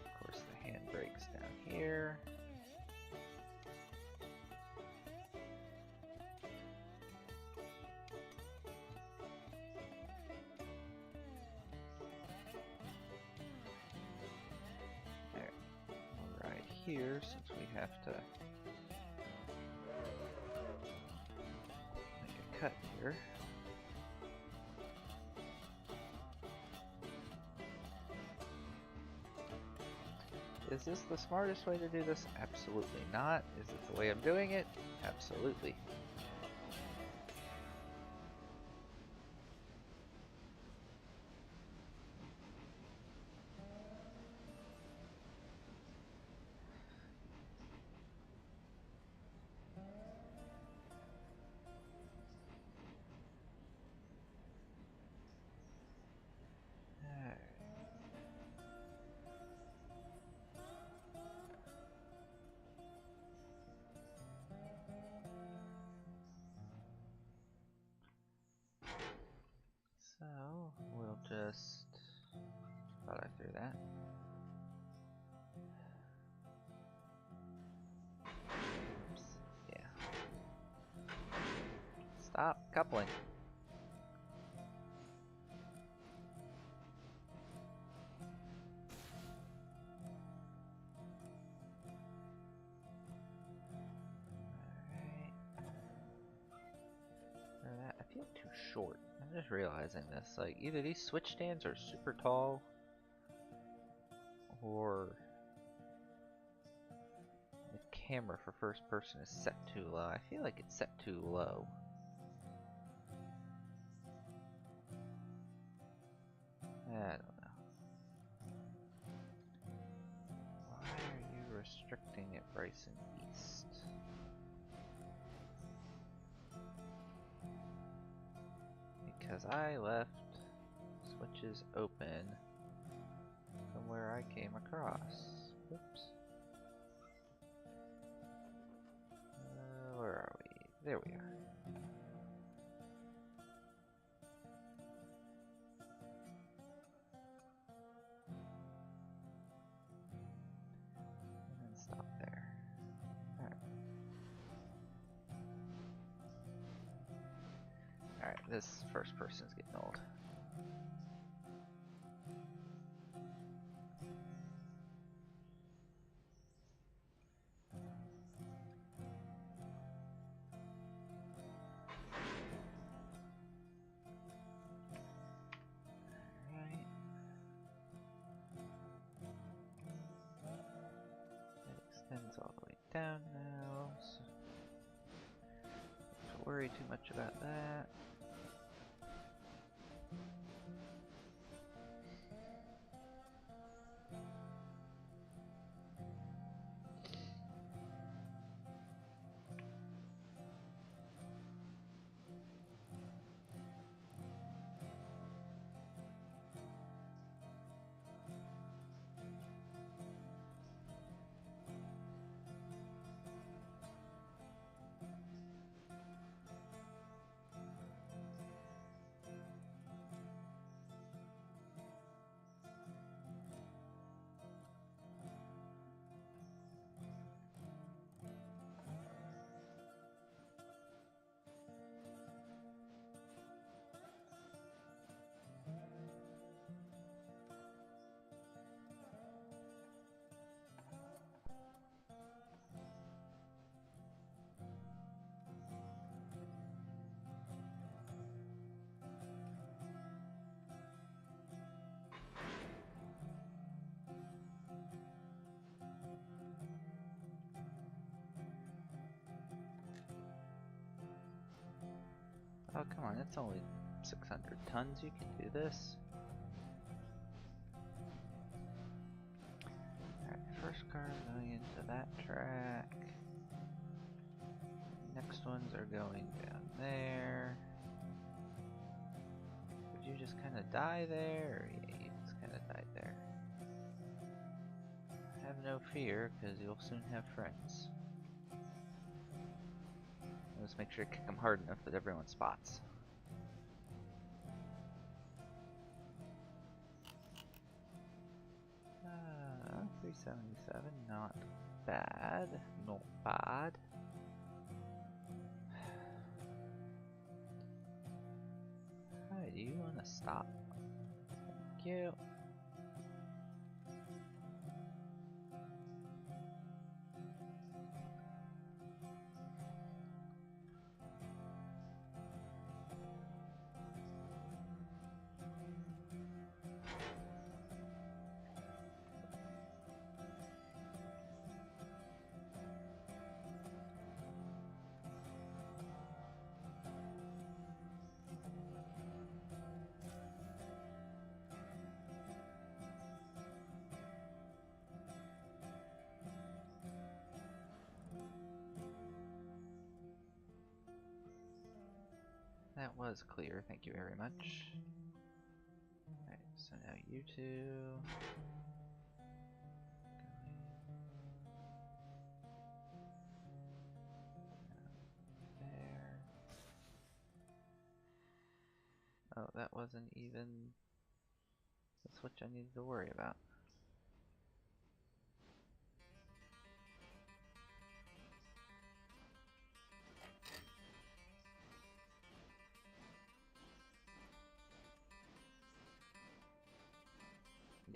Of course the handbrake's down here. There. We'll ride here since we have to make a cut here. Is this the smartest way to do this? Absolutely not. Is it the way I'm doing it? Absolutely. So, we'll just... thought I threw that. Oops. Yeah. Stop coupling. Alright. I feel too short. I'm just realizing this. Like, either these switch stands are super tall, or the camera for first person is set too low. I feel like it's set too low. I don't know. Why are you restricting it, Bryson East? Because I left switches open from where I came across. Oops. Where are we? There we are. And then stop there. Alright. Alright, this first person's getting old. down now, so don't worry too much about that. Oh, come on, it's only 600 tons, you can do this. Alright, first car going into that track. Next ones are going down there. Would you just kind of die there? Or yeah, you just kind of died there. Have no fear, because you'll soon have friends. Just make sure to kick them hard enough that everyone spots. Uh, 377, not bad. Not bad. Hi, do you want to stop? Thank you. That was clear, thank you very much. Alright, so now you two. There. Oh, that wasn't even the switch I needed to worry about.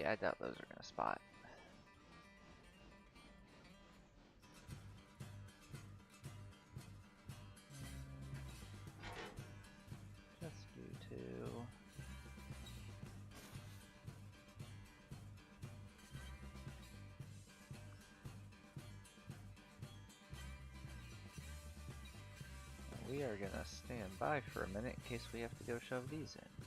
Yeah, I doubt those are gonna spot. Just you two. We are gonna stand by for a minute in case we have to go shove these in.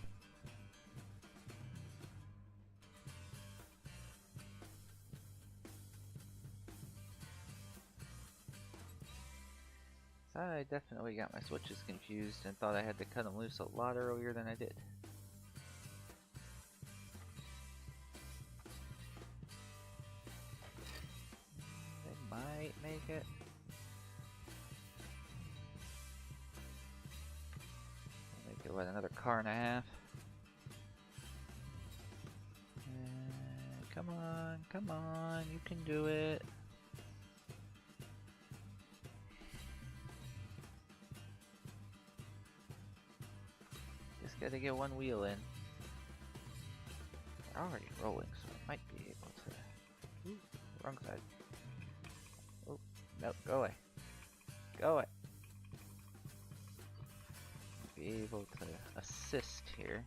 I definitely got my switches confused and thought I had to cut them loose a lot earlier than I did. They might make it. Make it, what, another car and a half? Come on, you can do it. Just gotta get one wheel in. They're already rolling, so I might be able to... Ooh, wrong side. Oh, no, go away. Go away. Be able to assist here.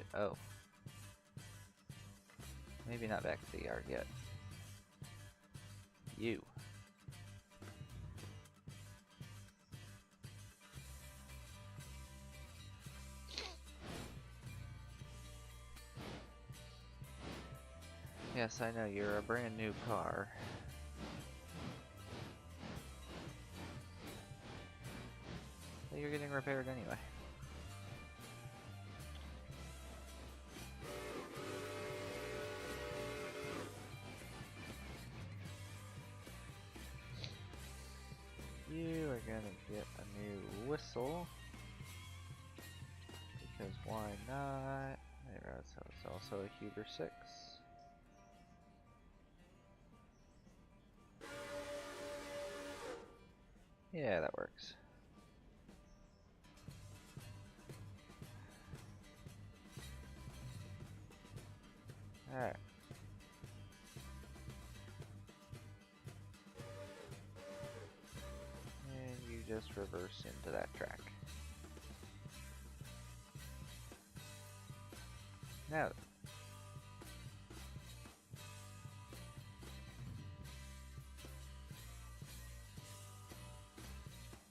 you? Oh. Maybe not back to the yard yet. You. Yes, I know, you're a brand new car. But you're getting repaired anyway. You are gonna get a new whistle. Because why not? So it's also a Huber 6. Yeah, that works. Alright. And you just reverse into that track.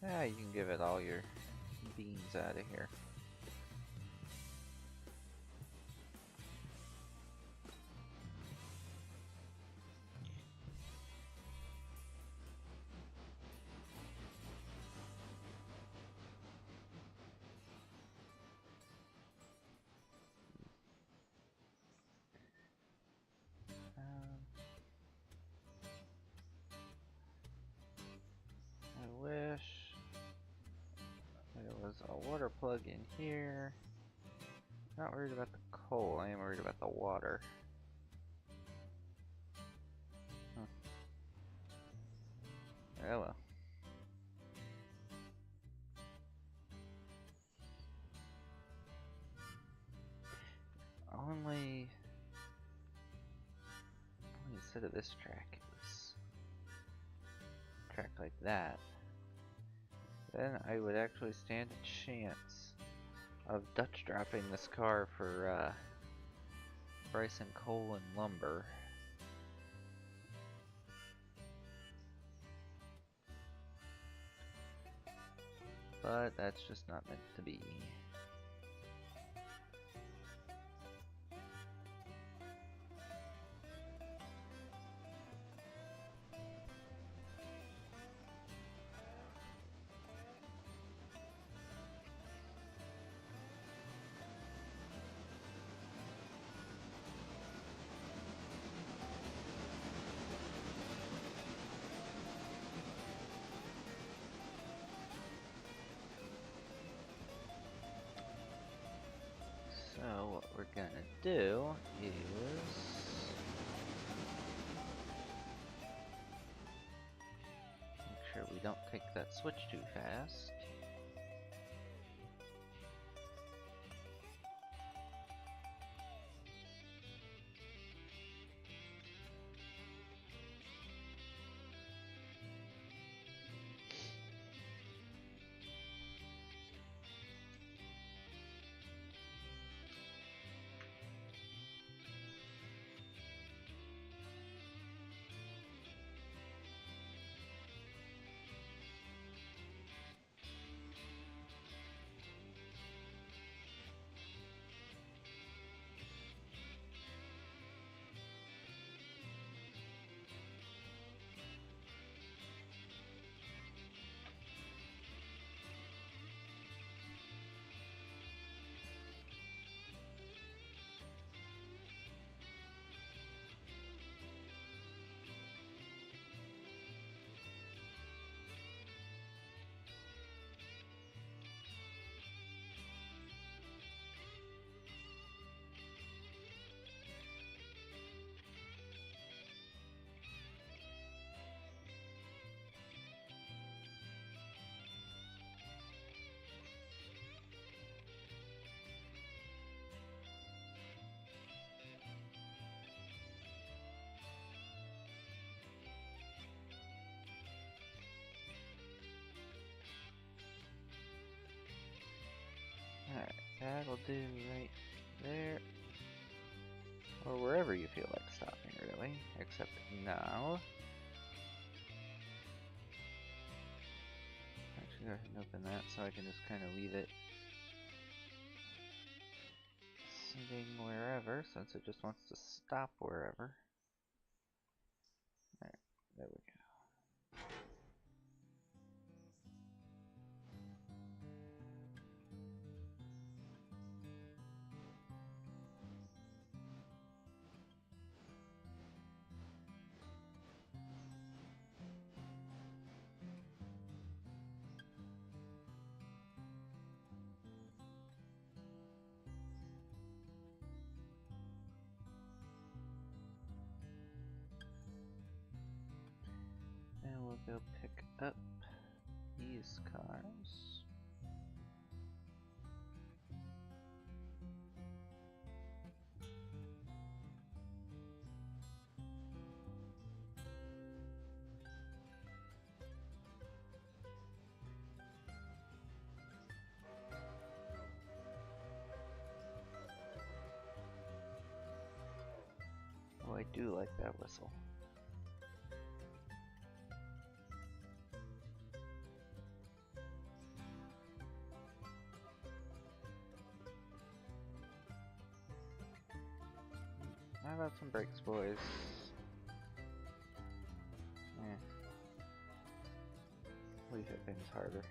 Now, you can give it all your beans out of here. I wish there was a water plug in here. Not worried about the coal, I am worried about the water. Oh well. Only instead of this track, it was a track like that. Then I would actually stand a chance of Dutch dropping this car for Bryson coal and lumber. But that's just not meant to be. So what we're gonna do is make sure we don't take that switch too fast. Alright, that'll do right there, or wherever you feel like stopping, really. Except now. Actually, go ahead and open that so I can just kind of leave it sitting wherever, since it just wants to stop wherever. Alright, there we go. And we'll go pick up these cars. Oh, I do like that whistle. How about some brakes, boys? We hit things harder.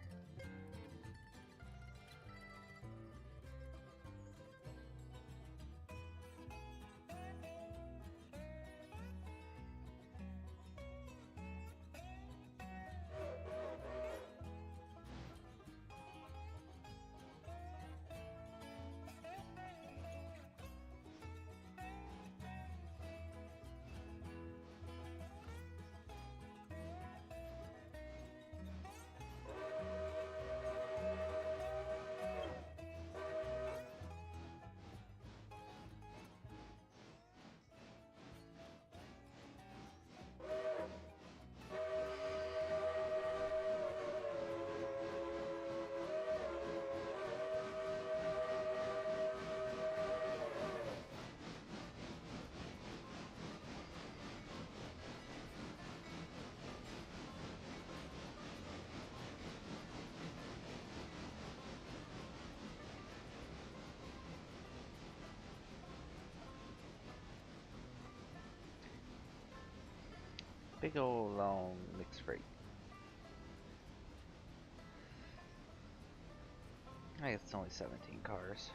Big old long mixed freight. I guess it's only 17 cars.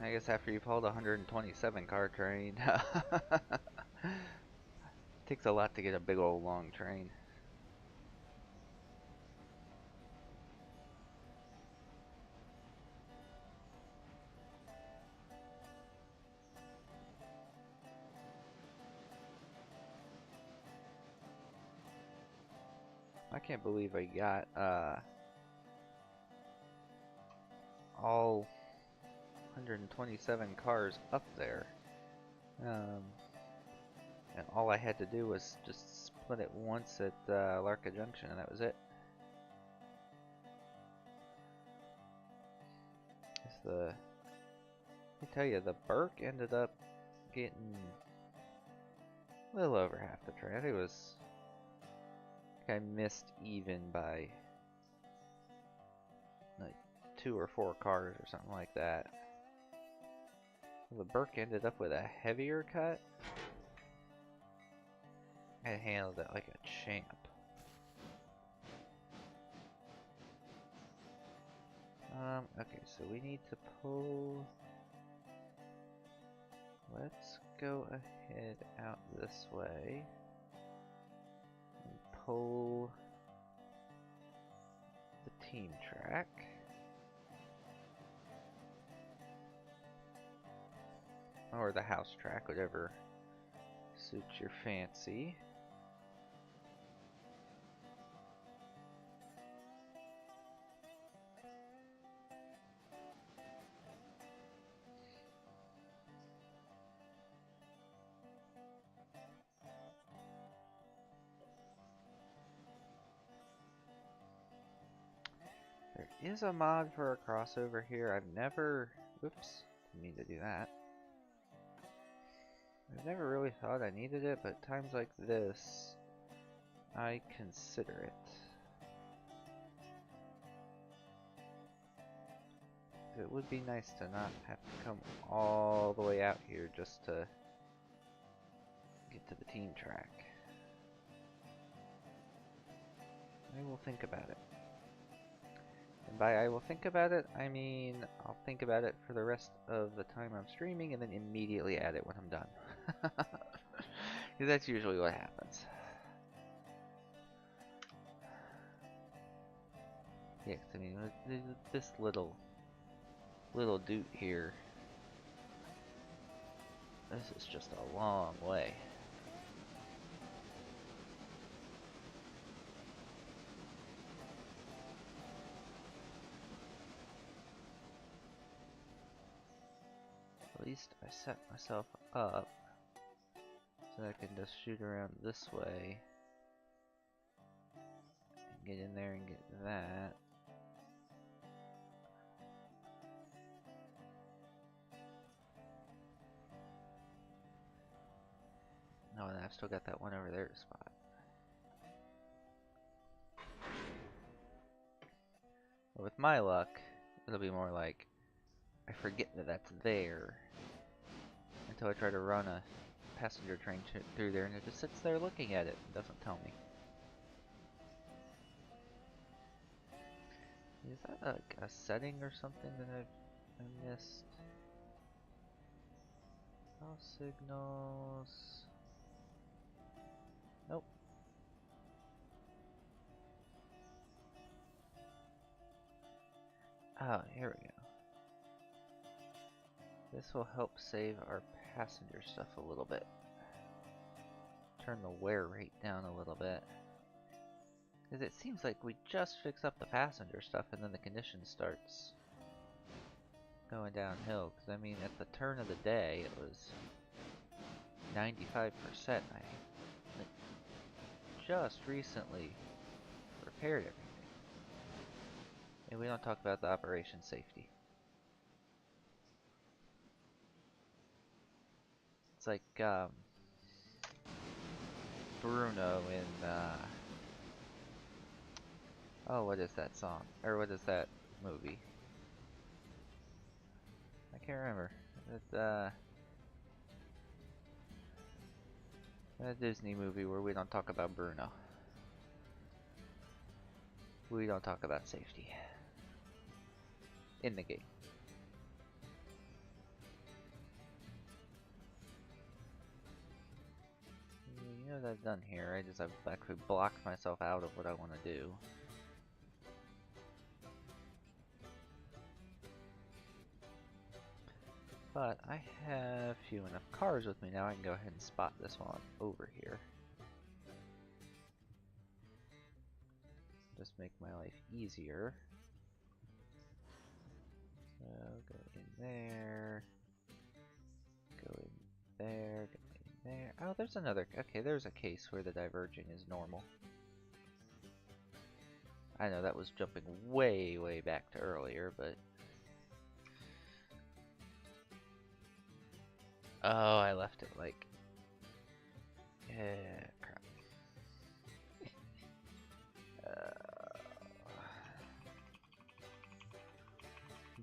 I guess after you've hauled a 127 car train, takes a lot to get a big old long train. I can't believe I got all 127 cars up there. And all I had to do was just split it once at Larka Junction, and that was it. Let me tell you, the Burke ended up getting a little over half the train. I think it was, I missed even by like 2 or 4 cars or something like that. The Burke ended up with a heavier cut. I handled it like a champ. Okay, so we need to pull. Let's go ahead out this way and pull the team track. Or the house track, whatever suits your fancy. is a mod for a crossover here. I've never... Whoops, didn't mean to do that. I've never really thought I needed it, but times like this, I consider it. It would be nice to not have to come all the way out here just to get to the team track. I will think about it. And by I will think about it, I mean I'll think about it for the rest of the time I'm streaming and then immediately add it when I'm done. Because that's usually what happens. Yeah, 'cause I mean, this little dude here, this is just a long way. At least I set myself up so I can just shoot around this way and get in there and get that. Oh, and I've still got that one over there to spot. But with my luck, it'll be more like I forget that that's there until I try to run a passenger train through there and it just sits there looking at it and doesn't tell me. Is that a setting or something that I missed? All signals. Nope. Oh, here we go. This will help save our passenger stuff a little bit. Turn the wear rate down a little bit. Because it seems like we just fix up the passenger stuff and then the condition starts going downhill. Because I mean, at the turn of the day, it was 95%. I just recently repaired everything. And we don't talk about the operation safety. It's like Bruno in oh, what is that song? Or what is that movie? I can't remember. It's a Disney movie where we don't talk about Bruno. We don't talk about safety in the game. You know what I've done here, right? Is I've actually blocked myself out of what I want to do. But I have few enough cars with me now, I can go ahead and spot this one over here. Just make my life easier. So go in there, go in there, go in there. Oh, there's another. Okay, there's a case where the diverging is normal. I know that was jumping way, way back to earlier, but... Oh, I left it like... Yeah, crap.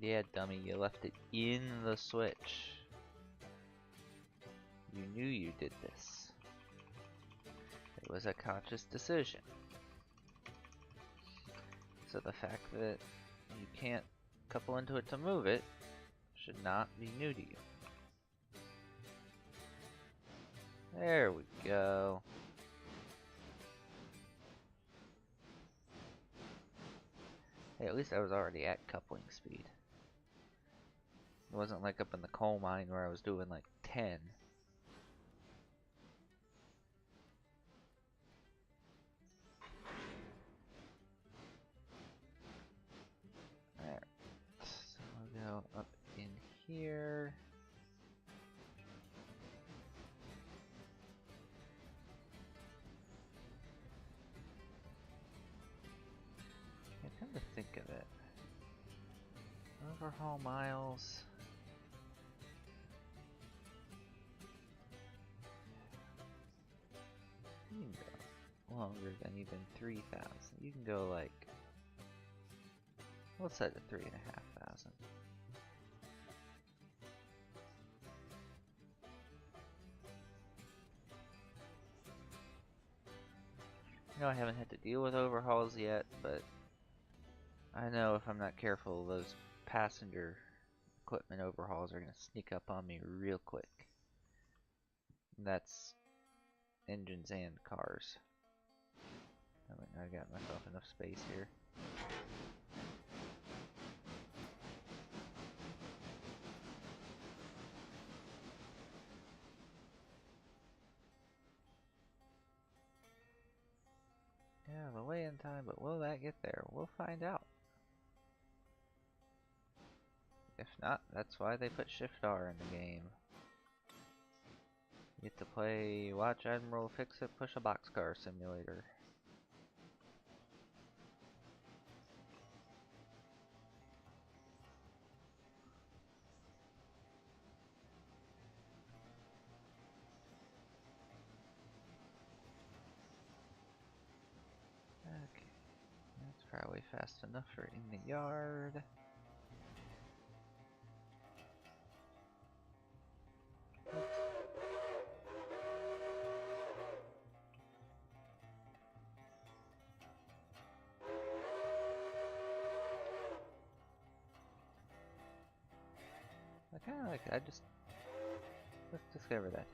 Yeah, dummy, you left it in the switch. You knew you did this. It was a conscious decision. So the fact that you can't couple into it to move it should not be new to you. There we go. Hey, at least I was already at coupling speed. It wasn't like up in the coal mine where I was doing like 10. Alright, so we'll go up in here. I come to think of it, overhaul miles. You can go longer than even 3,000. You can go like, let's set it 3,500. I haven't had to deal with overhauls yet, but I know if I'm not careful, those passenger equipment overhauls are going to sneak up on me real quick. And that's engines and cars. I got myself enough space here. Yeah, the way in time, but will that get there? We'll find out. If not, that's why they put Shift R in the game. You get to play Watch Admiral Fix It Push a Boxcar Simulator. Okay, that's probably fast enough for in the yard. I kind of like it. Let's discover that.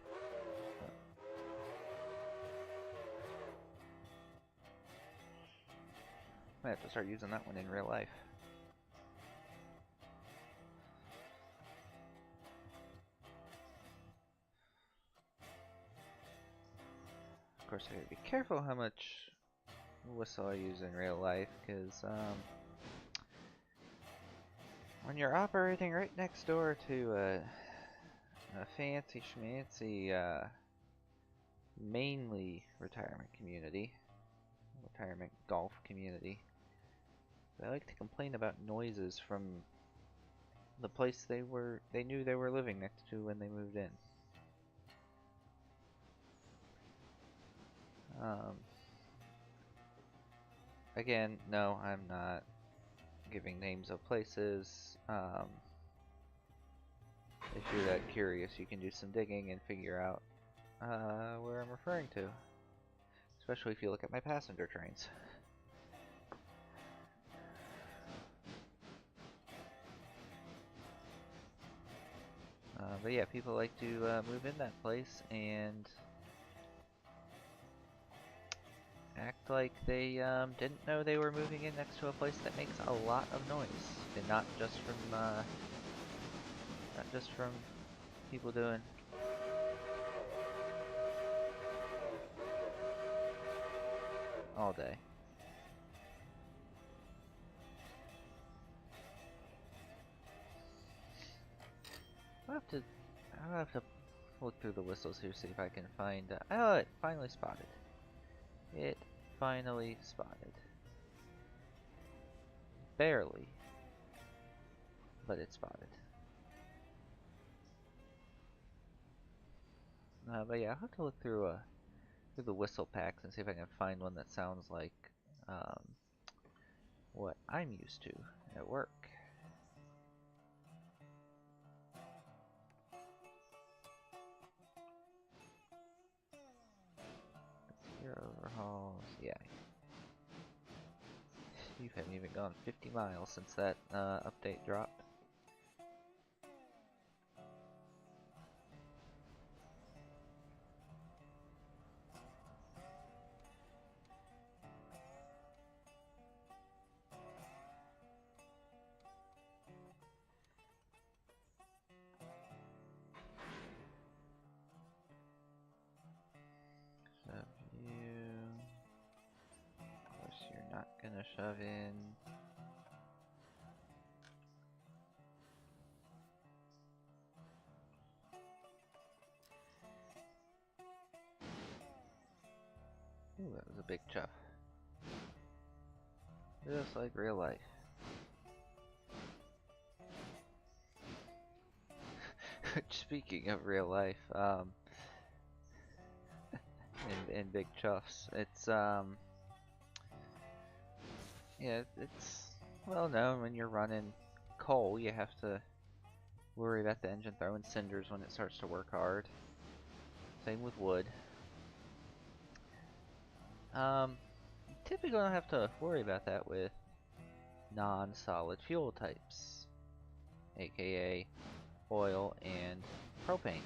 I have to start using that one in real life. Of course, I gotta be careful how much whistle I use in real life, because when you're operating right next door to a fancy schmancy mainly retirement community, retirement golf community, they like to complain about noises from the place they knew they were living next to when they moved in. Again, no, I'm not giving names of places. If you're that curious, you can do some digging and figure out where I'm referring to. Especially if you look at my passenger trains. But yeah, people like to move in that place and act like they didn't know they were moving in next to a place that makes a lot of noise, and not just from people doing all day. I'll have to look through the whistles here, see if I can find. Oh, it finally spotted. It finally spotted. Barely, but it spotted. But yeah, I'll have to look through the whistle packs and see if I can find one that sounds like what I'm used to at work. Your overhauls, yeah. You haven't even gone 50 miles since that update dropped. Shove you. Of course, you're not gonna shove in. Ooh, that was a big chuff. Just like real life. Speaking of real life, and big chuffs, it's yeah, it's well known when you're running coal, you have to worry about the engine throwing cinders when it starts to work hard. Same with wood. Typically don't have to worry about that with non-solid fuel types, aka oil and propane.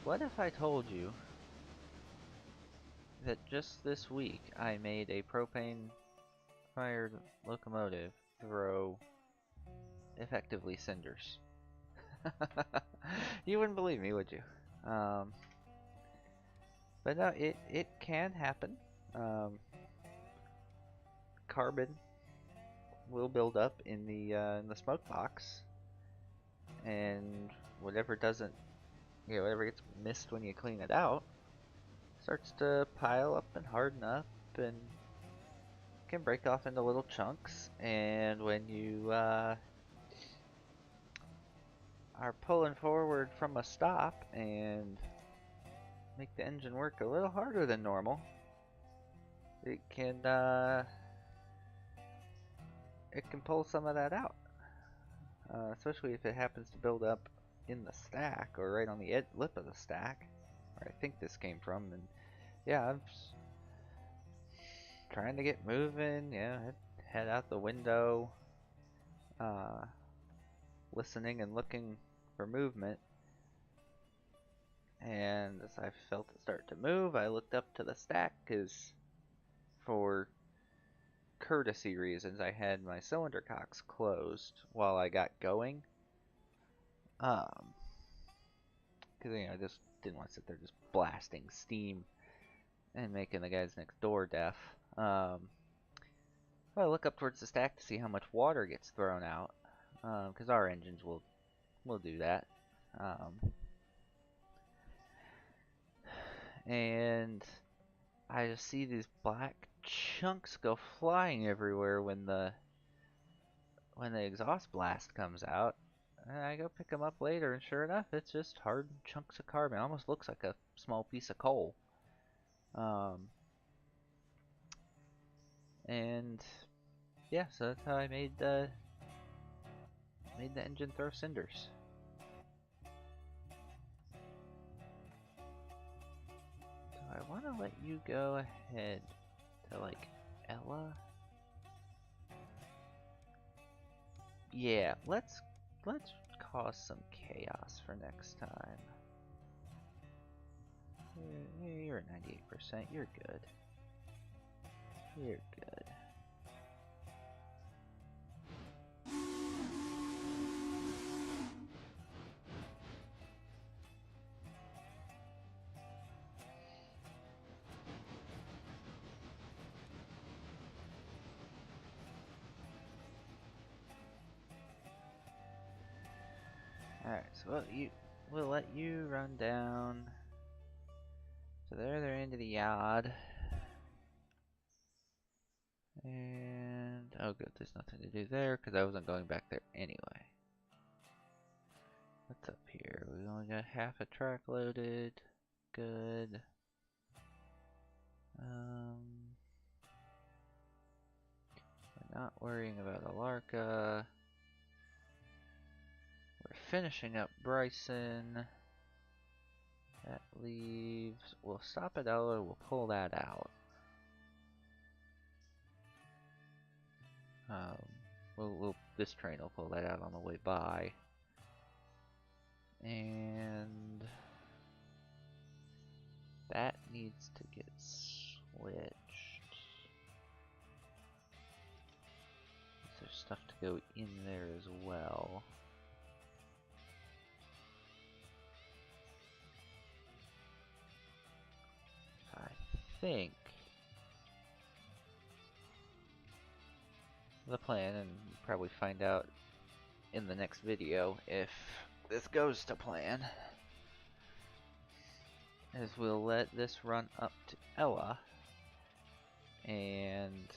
What if I told you that just this week I made a propane-fired locomotive throw effectively cinders? You wouldn't believe me, would you? But no, it can happen. Carbon will build up in the smoke box, and whatever doesn't, whatever gets missed when you clean it out, starts to pile up and harden up, and can break off into little chunks. And when you are pulling forward from a stop and make the engine work a little harder than normal, it can pull some of that out. Especially if it happens to build up in the stack or right on the lip of the stack, where I think this came from. And yeah, I'm just trying to get moving. Yeah, head out the window, listening and looking for movement. And as I felt it start to move, I looked up to the stack, because for courtesy reasons, I had my cylinder cocks closed while I got going. Because I just didn't want to sit there just blasting steam and making the guys next door deaf. Well, I look up towards the stack to see how much water gets thrown out, because our engines will do that. And I just see these black chunks go flying everywhere when the exhaust blast comes out. And I go pick them up later, and sure enough, it's just hard chunks of carbon. It almost looks like a small piece of coal. And yeah, so that's how I made the engine throw cinders. So I want to let you go ahead to like Ella. Yeah, let's cause some chaos for next time. You're at 98%. You're good. You're good. Alright, so we'll let you run down to the other end of the yard. And oh good, there's nothing to do there because I wasn't going back there anyway. What's up here? We only got half a track loaded. Good. We're not worrying about Alarka. We're finishing up Bryson. That leaves. We'll stop at Ella. We'll pull that out. This train will pull that out on the way by. And that needs to get switched. There's stuff to go in there as well. I think the plan, and we'll probably find out in the next video if this goes to plan, is we'll let this run up to Ella, and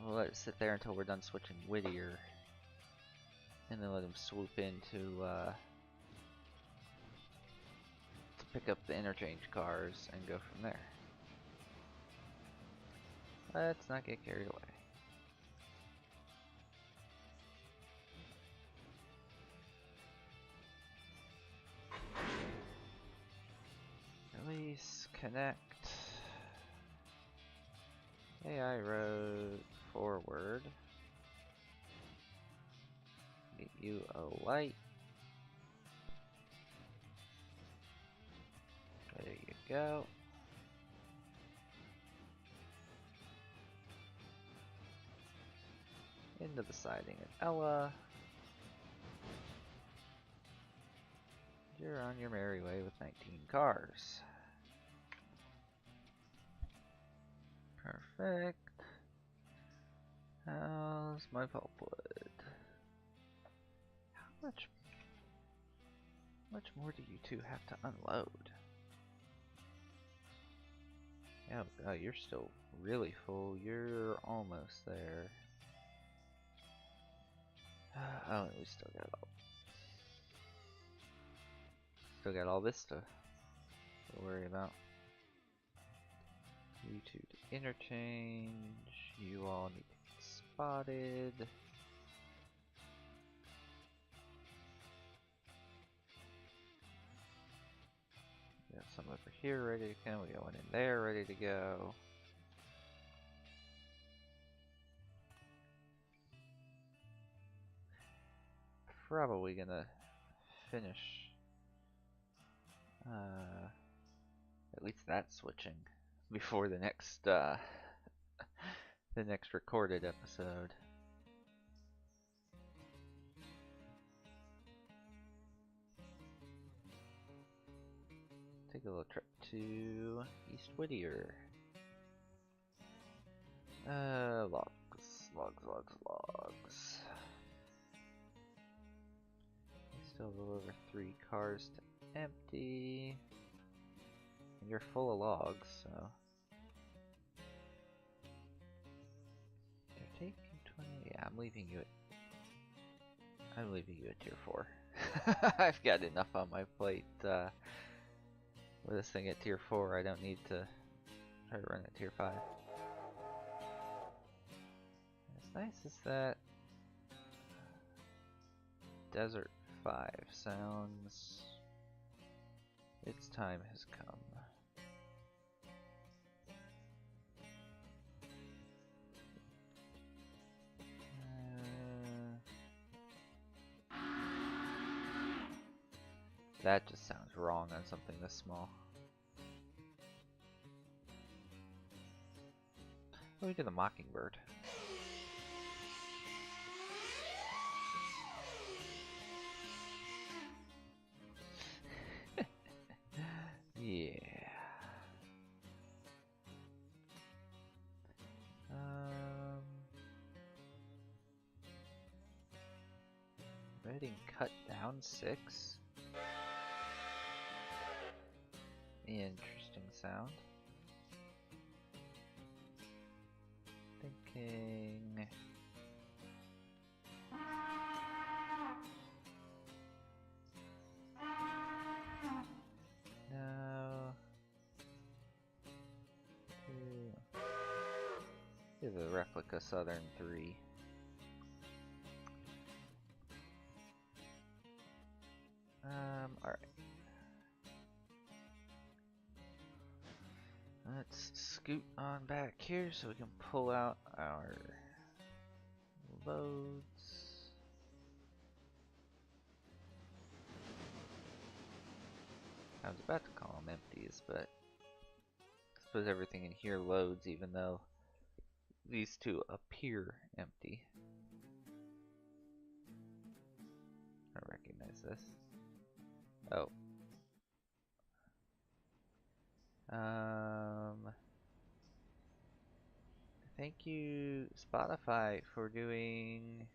we'll let it sit there until we're done switching Whittier. And then let him swoop in to pick up the interchange cars and go from there. Let's not get carried away. Release, connect. AI road forward. Get you a light. There you go. Into the siding at Ella. You're on your merry way with 19 cars. Perfect. How's my pulpwood? How much more do you two have to unload? Oh, you're still really full. You're almost there. Oh, we still got all this to worry about. You two to interchange. You all need to get spotted. We got some over here ready to go. We got one in there ready to go. Probably gonna finish at least that switching before the next the next recorded episode. Take a little trip to East Whittier. Logs. Still a little over 3 cars to empty. And you're full of logs, so. You're taking 20. Yeah, I'm leaving you at tier 4. I've got enough on my plate with this thing at tier 4. I don't need to try to run at tier 5. As nice as that Desert 5 sounds, its time has come. That just sounds wrong on something this small. Oh, we did the Mockingbird. Yeah. Rating cut down 6. Interesting sound. Thinking. No. Do the replica Southern 3. Alright. Let's scoot on back here so we can pull out our loads. I was about to call them empties, but I suppose everything in here loads even though these two appear empty. I recognize this. Oh. Thank you, Spotify, for doing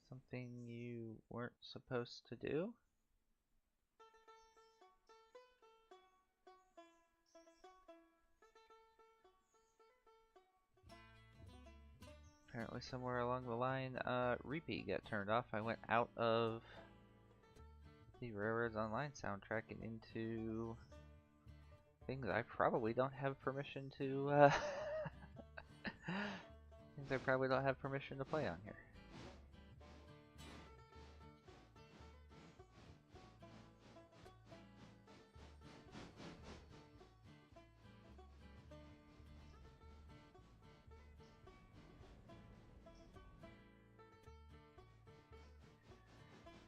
something you weren't supposed to do. Apparently somewhere along the line, repeat got turned off. I went out of the Railroads Online soundtrack and into things I probably don't have permission to, things I probably don't have permission to play on here.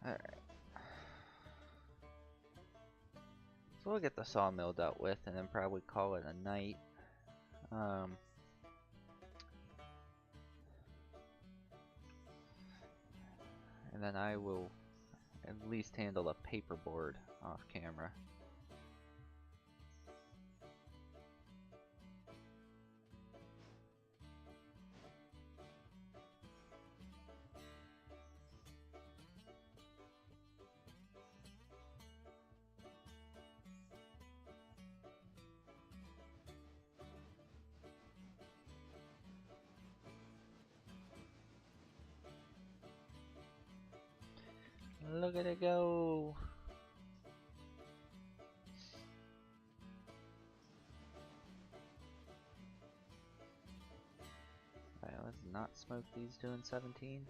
Alright. So we'll get the sawmill dealt with and then probably call it a night. And then I will at least handle the paperboard off camera. Look at it go! Alright, let's not smoke these doing 17.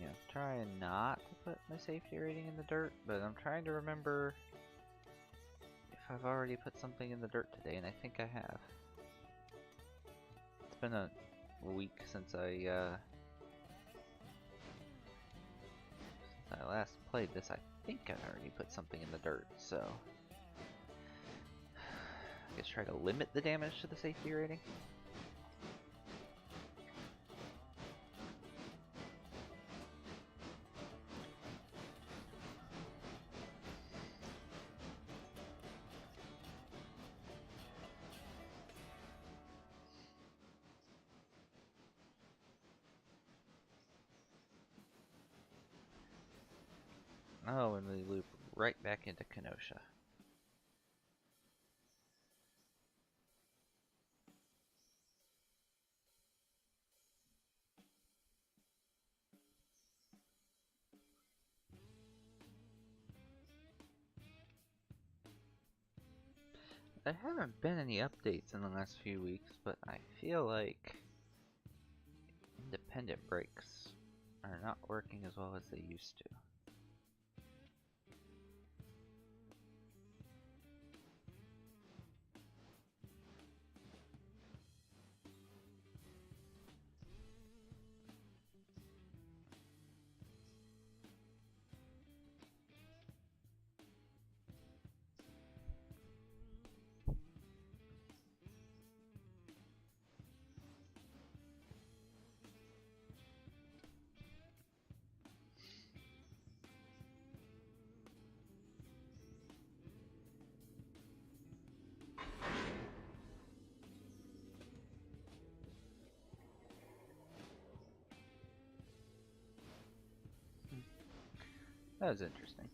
Yeah, trying not to put my safety rating in the dirt, but I'm trying to remember if I've already put something in the dirt today, and I think I have. It's been a week since I last played this. I think I already put something in the dirt, so I guess try to limit the damage to the safety rating. Oh, and we loop right back into Kenosha. There haven't been any updates in the last few weeks, but I feel like independent brakes are not working as well as they used to. That was interesting.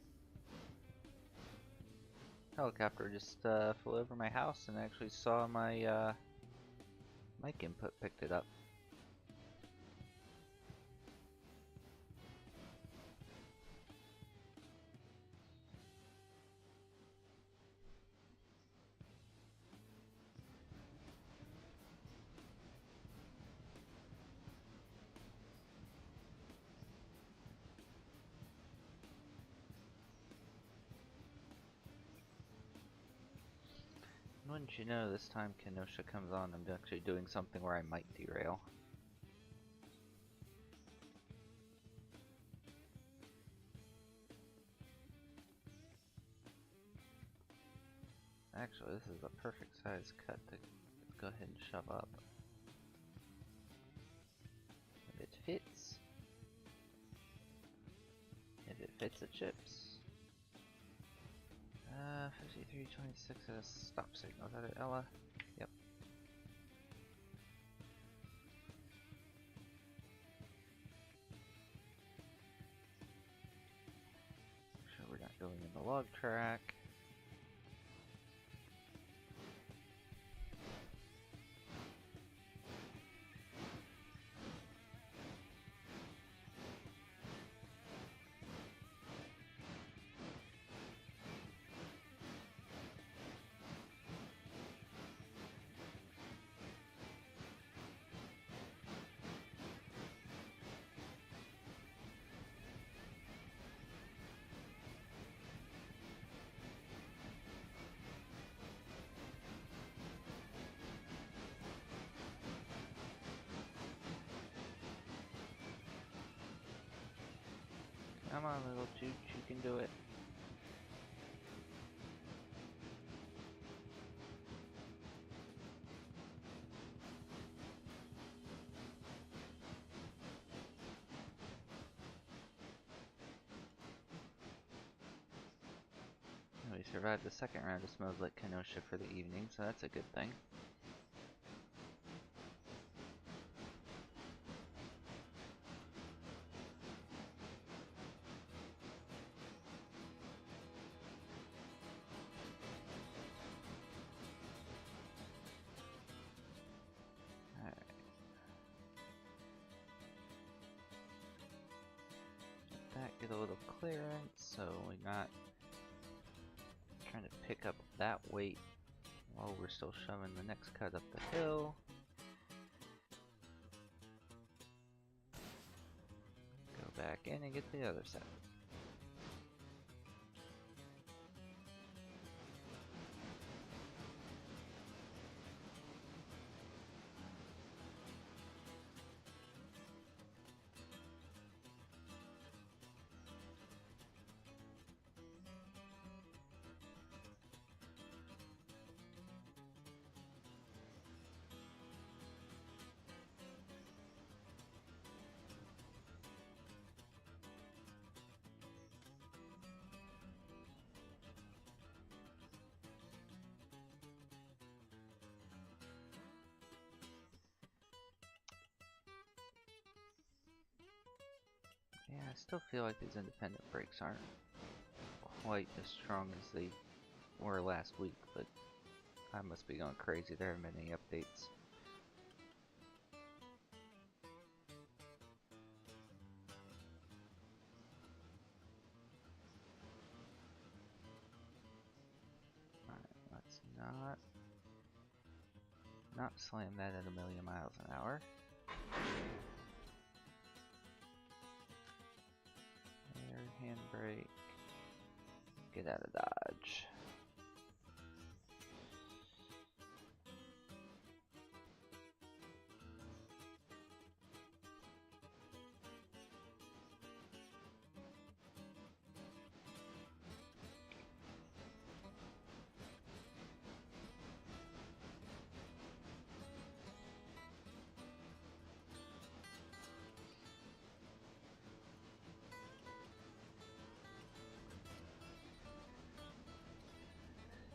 Helicopter just flew over my house and actually saw my mic input, picked it up. Wouldn't you know, this time Kenosha comes on, I'm actually doing something where I might derail. Actually, this is a perfect size cut to go ahead and shove up. If it fits. If it fits, it chips. 5326 has a stop signal. Is that it, Ella? Yep. the log track. Come on, little Chooch, you can do it. We survived the second round of Smooth Lake Kenosha for the evening, so that's a good thing. Get a little clearance so we're not trying to pick up that weight while we're still shoving the next cut up the hill. Go back in and get the other side. Yeah, I still feel like these independent brakes aren't quite as strong as they were last week, but I must be going crazy. There haven't been any updates. Alright, let's not slam that at 1,000,000 miles an hour. Handbrake. Get out of dodge.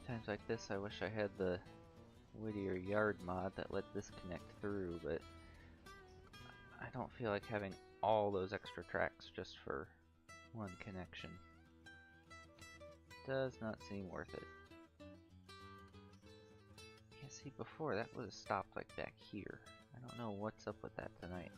Times like this, I wish I had the Whittier Yard mod that let this connect through, but I don't feel like having all those extra tracks just for one connection. Does not seem worth it. Yeah, see, before that would have stopped like back here. I don't know what's up with that tonight.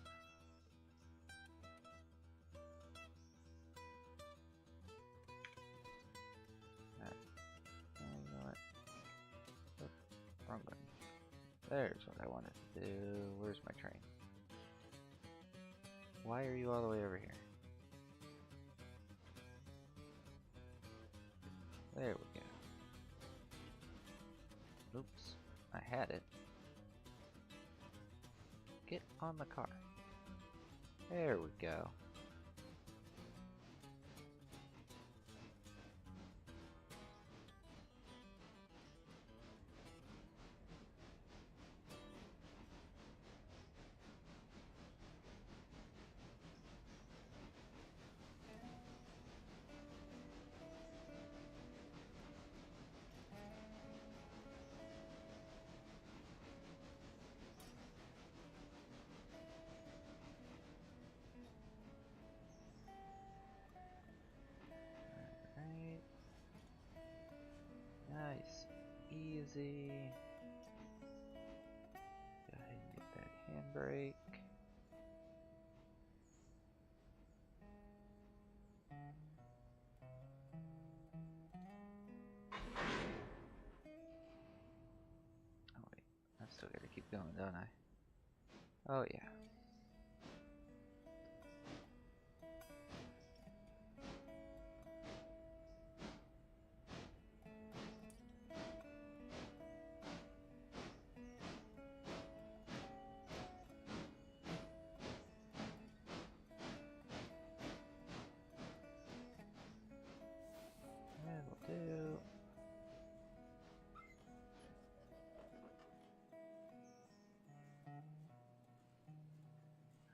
Wrong button. There's what I wanted to do. Where's my train? Why are you all the way over here? There we go. Oops, I had it. Get on the car. There we go. easy. Go ahead and get that handbrake. Oh wait, I still gotta keep going, don't I? Oh yeah. That'll do.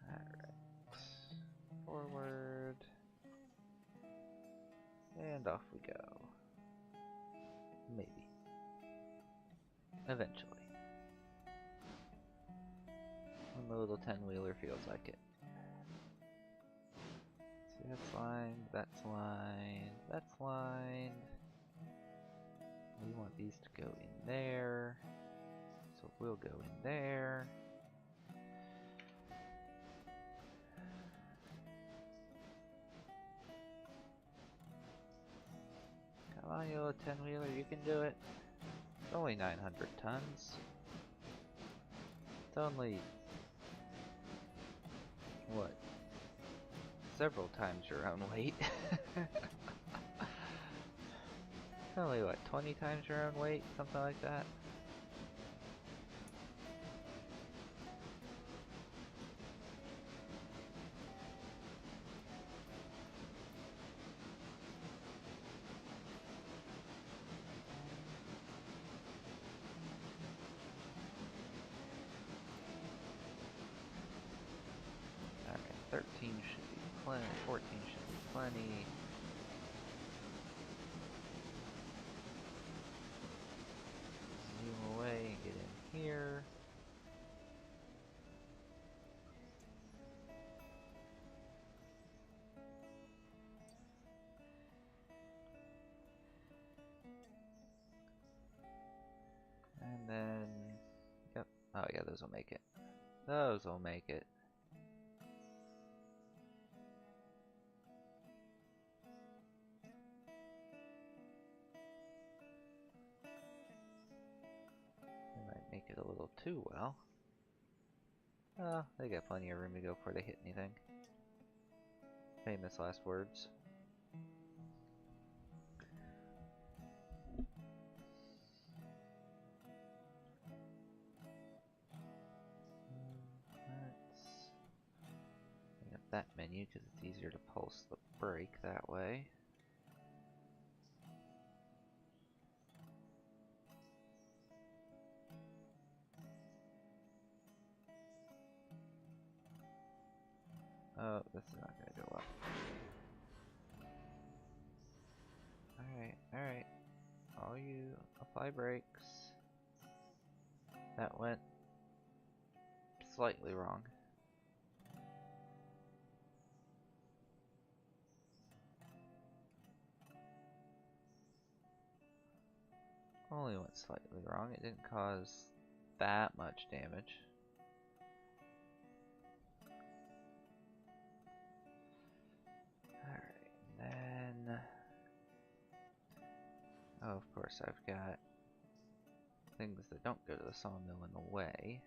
Alright. Forward. And off we go. Maybe. Eventually. When the little 10-wheeler feels like it. See, that's lined, that's lined, that's lined. We want these to go in there. So we'll go in there. Come on, you little 10-wheeler, you can do it. It's only 900 tons. It's only, what, several times your own weight. It's only, what, 20 times your own weight? Something like that. Alright, 13 should be plenty, 14 should be plenty. Zoom away and get in here. And then, yep, oh yeah, those will make it. Those will make it. They might make it a little too well. Oh, they got plenty of room to go before they hit anything. Famous last words. Let's bring up that menu because it's easier to pulse the brake that way. Oh, this is not going to go well. Alright, alright. All you apply brakes. That went slightly wrong. Only went slightly wrong. It didn't cause that much damage. Alright, then... Oh, of course, I've got things that don't go to the sawmill in the way.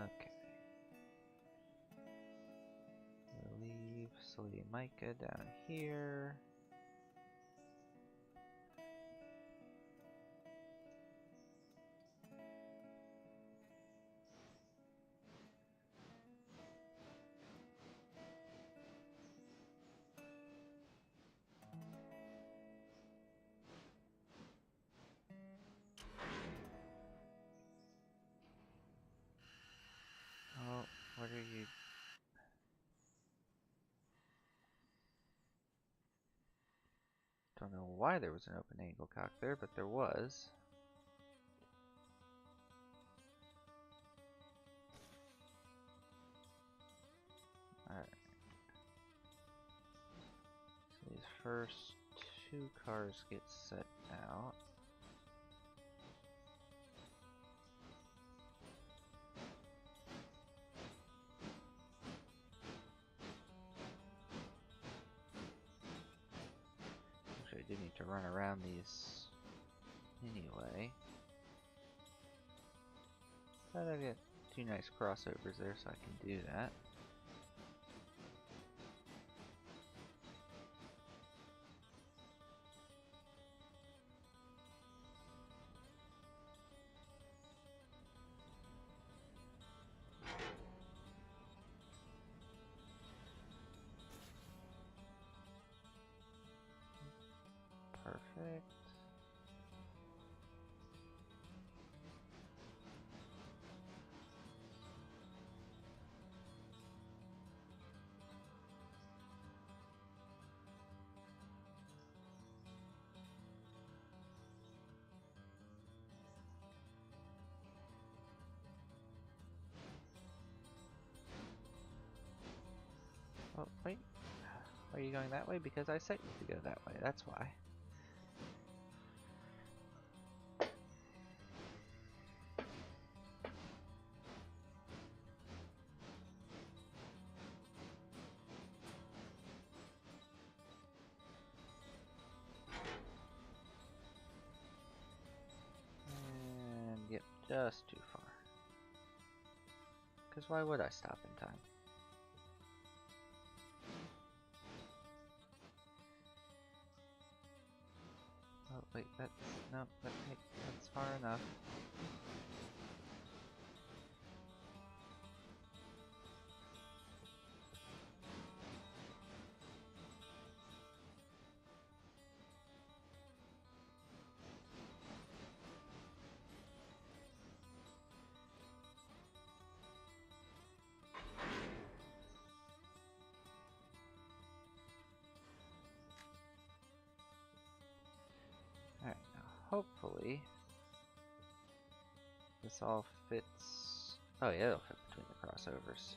Okay. We'll leave Slate Mica down here. Oh, what are you? Don't know why there was an open angle cock there, but there was. Alright. So these first 2 cars get set out. Actually, I do need to run around these anyway. But I get 2 nice crossovers there, so I can do that. Perfect. Oh, wait. Are you going that way? Because I set you to go that way, that's why. And yep, just too far. Because why would I stop in time? Oh wait, that's no, that's far enough. Alright, now hopefully this all fits. Oh yeah, it'll fit between the crossovers.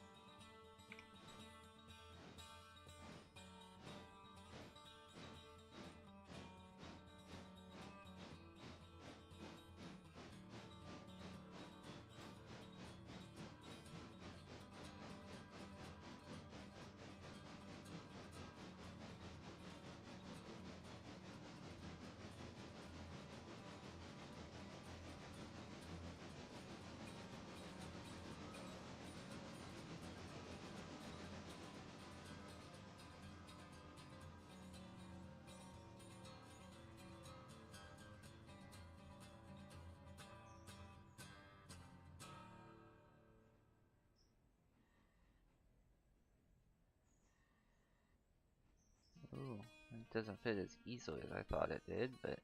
Ooh, it doesn't fit as easily as I thought it did, but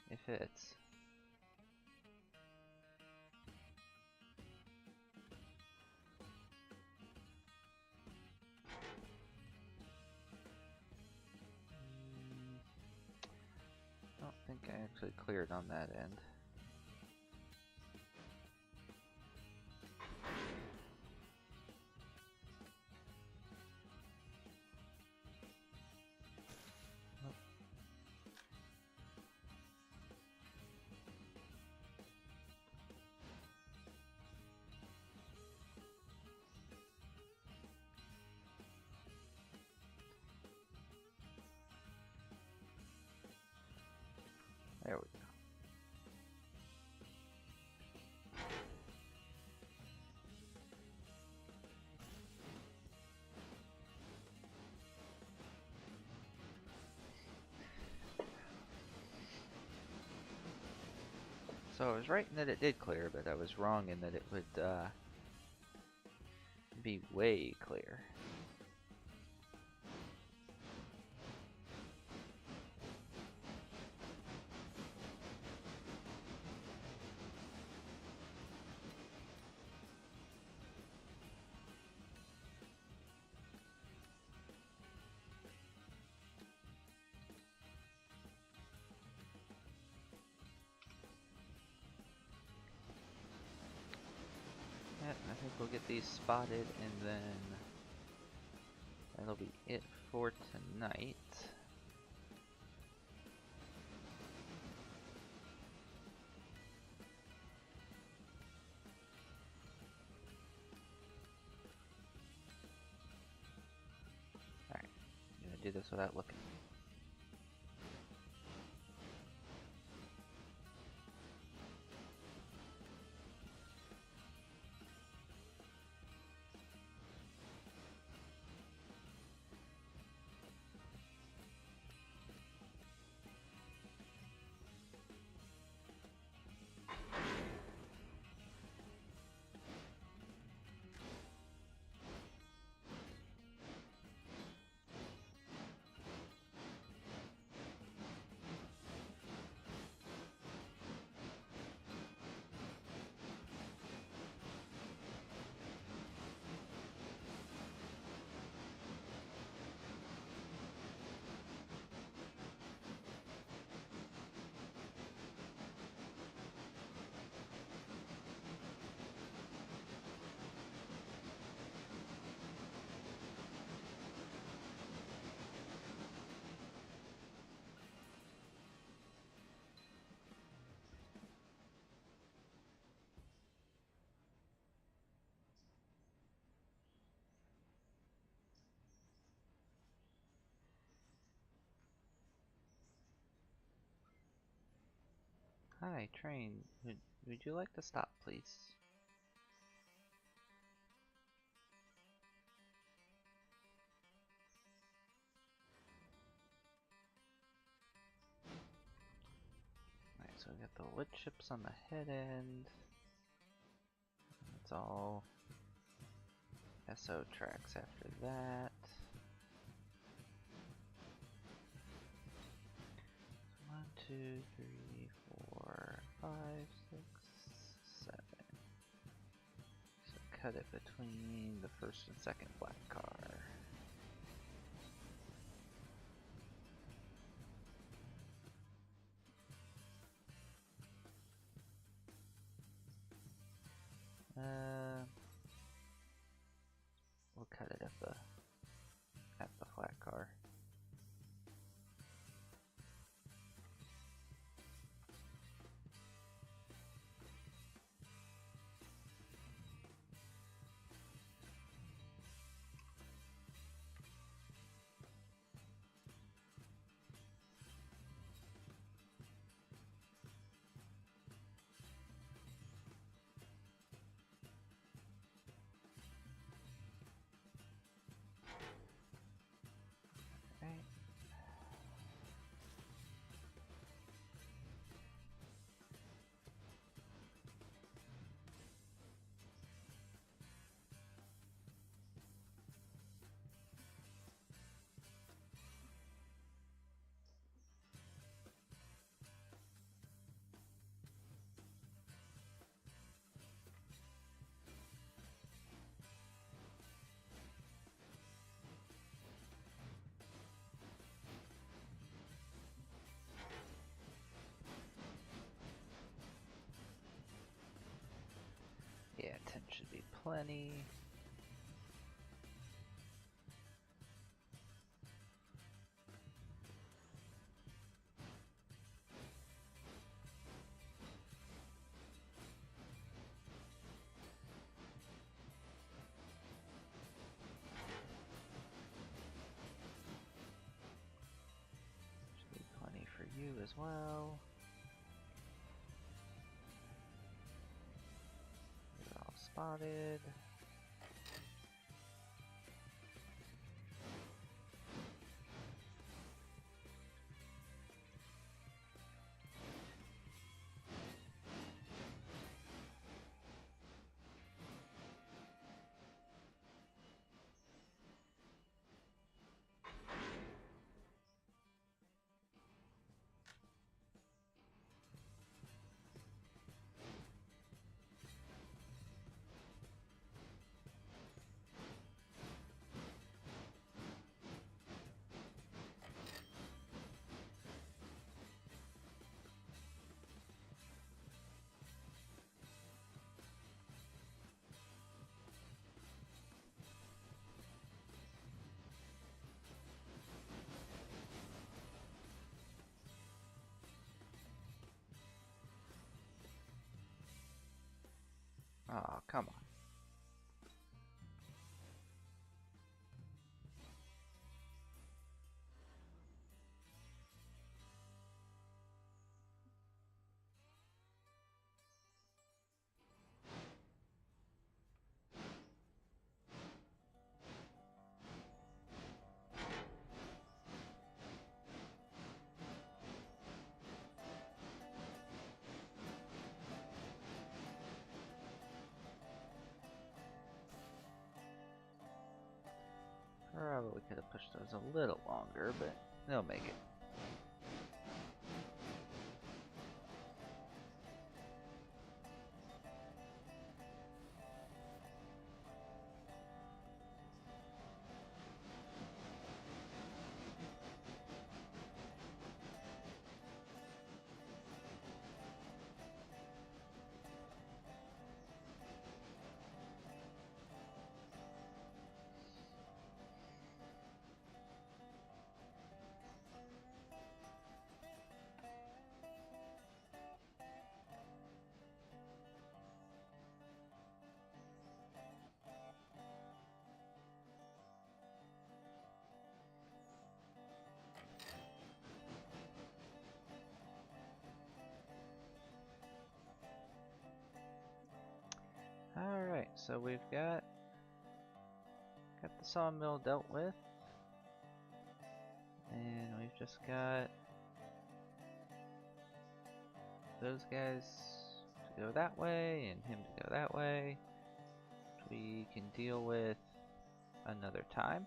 it fits. I don't think I actually cleared on that end. There we go. So I was right in that it did clear, but I was wrong in that it would be way clear. Yeah, I think we'll get these spotted and then that'll be it for tonight. do this without looking. Hi, train. Would you like to stop, please? Alright, so we got the wood chips on the head end. It's all SO tracks after that. 1, 2, 3, 4, 5, 6, 7. So cut it between the first and second black car. We'll cut it at the flat car. Right. Yeah, 10 should be plenty. Should be plenty for you as well. You're all spotted. Oh, come on. Probably could have pushed those a little longer, but they'll make it. Alright, so we've got the sawmill dealt with. And we've just got those guys to go that way and him to go that way, which we can deal with another time.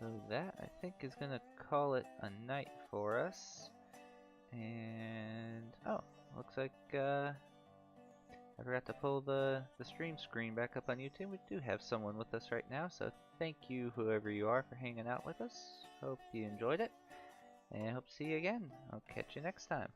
So that, I think, is gonna call it a night for us. And oh, looks like I forgot to pull the stream screen back up on YouTube. We do have someone with us right now, so thank you, whoever you are, for hanging out with us. Hope you enjoyed it, and hope to see you again. I'll catch you next time.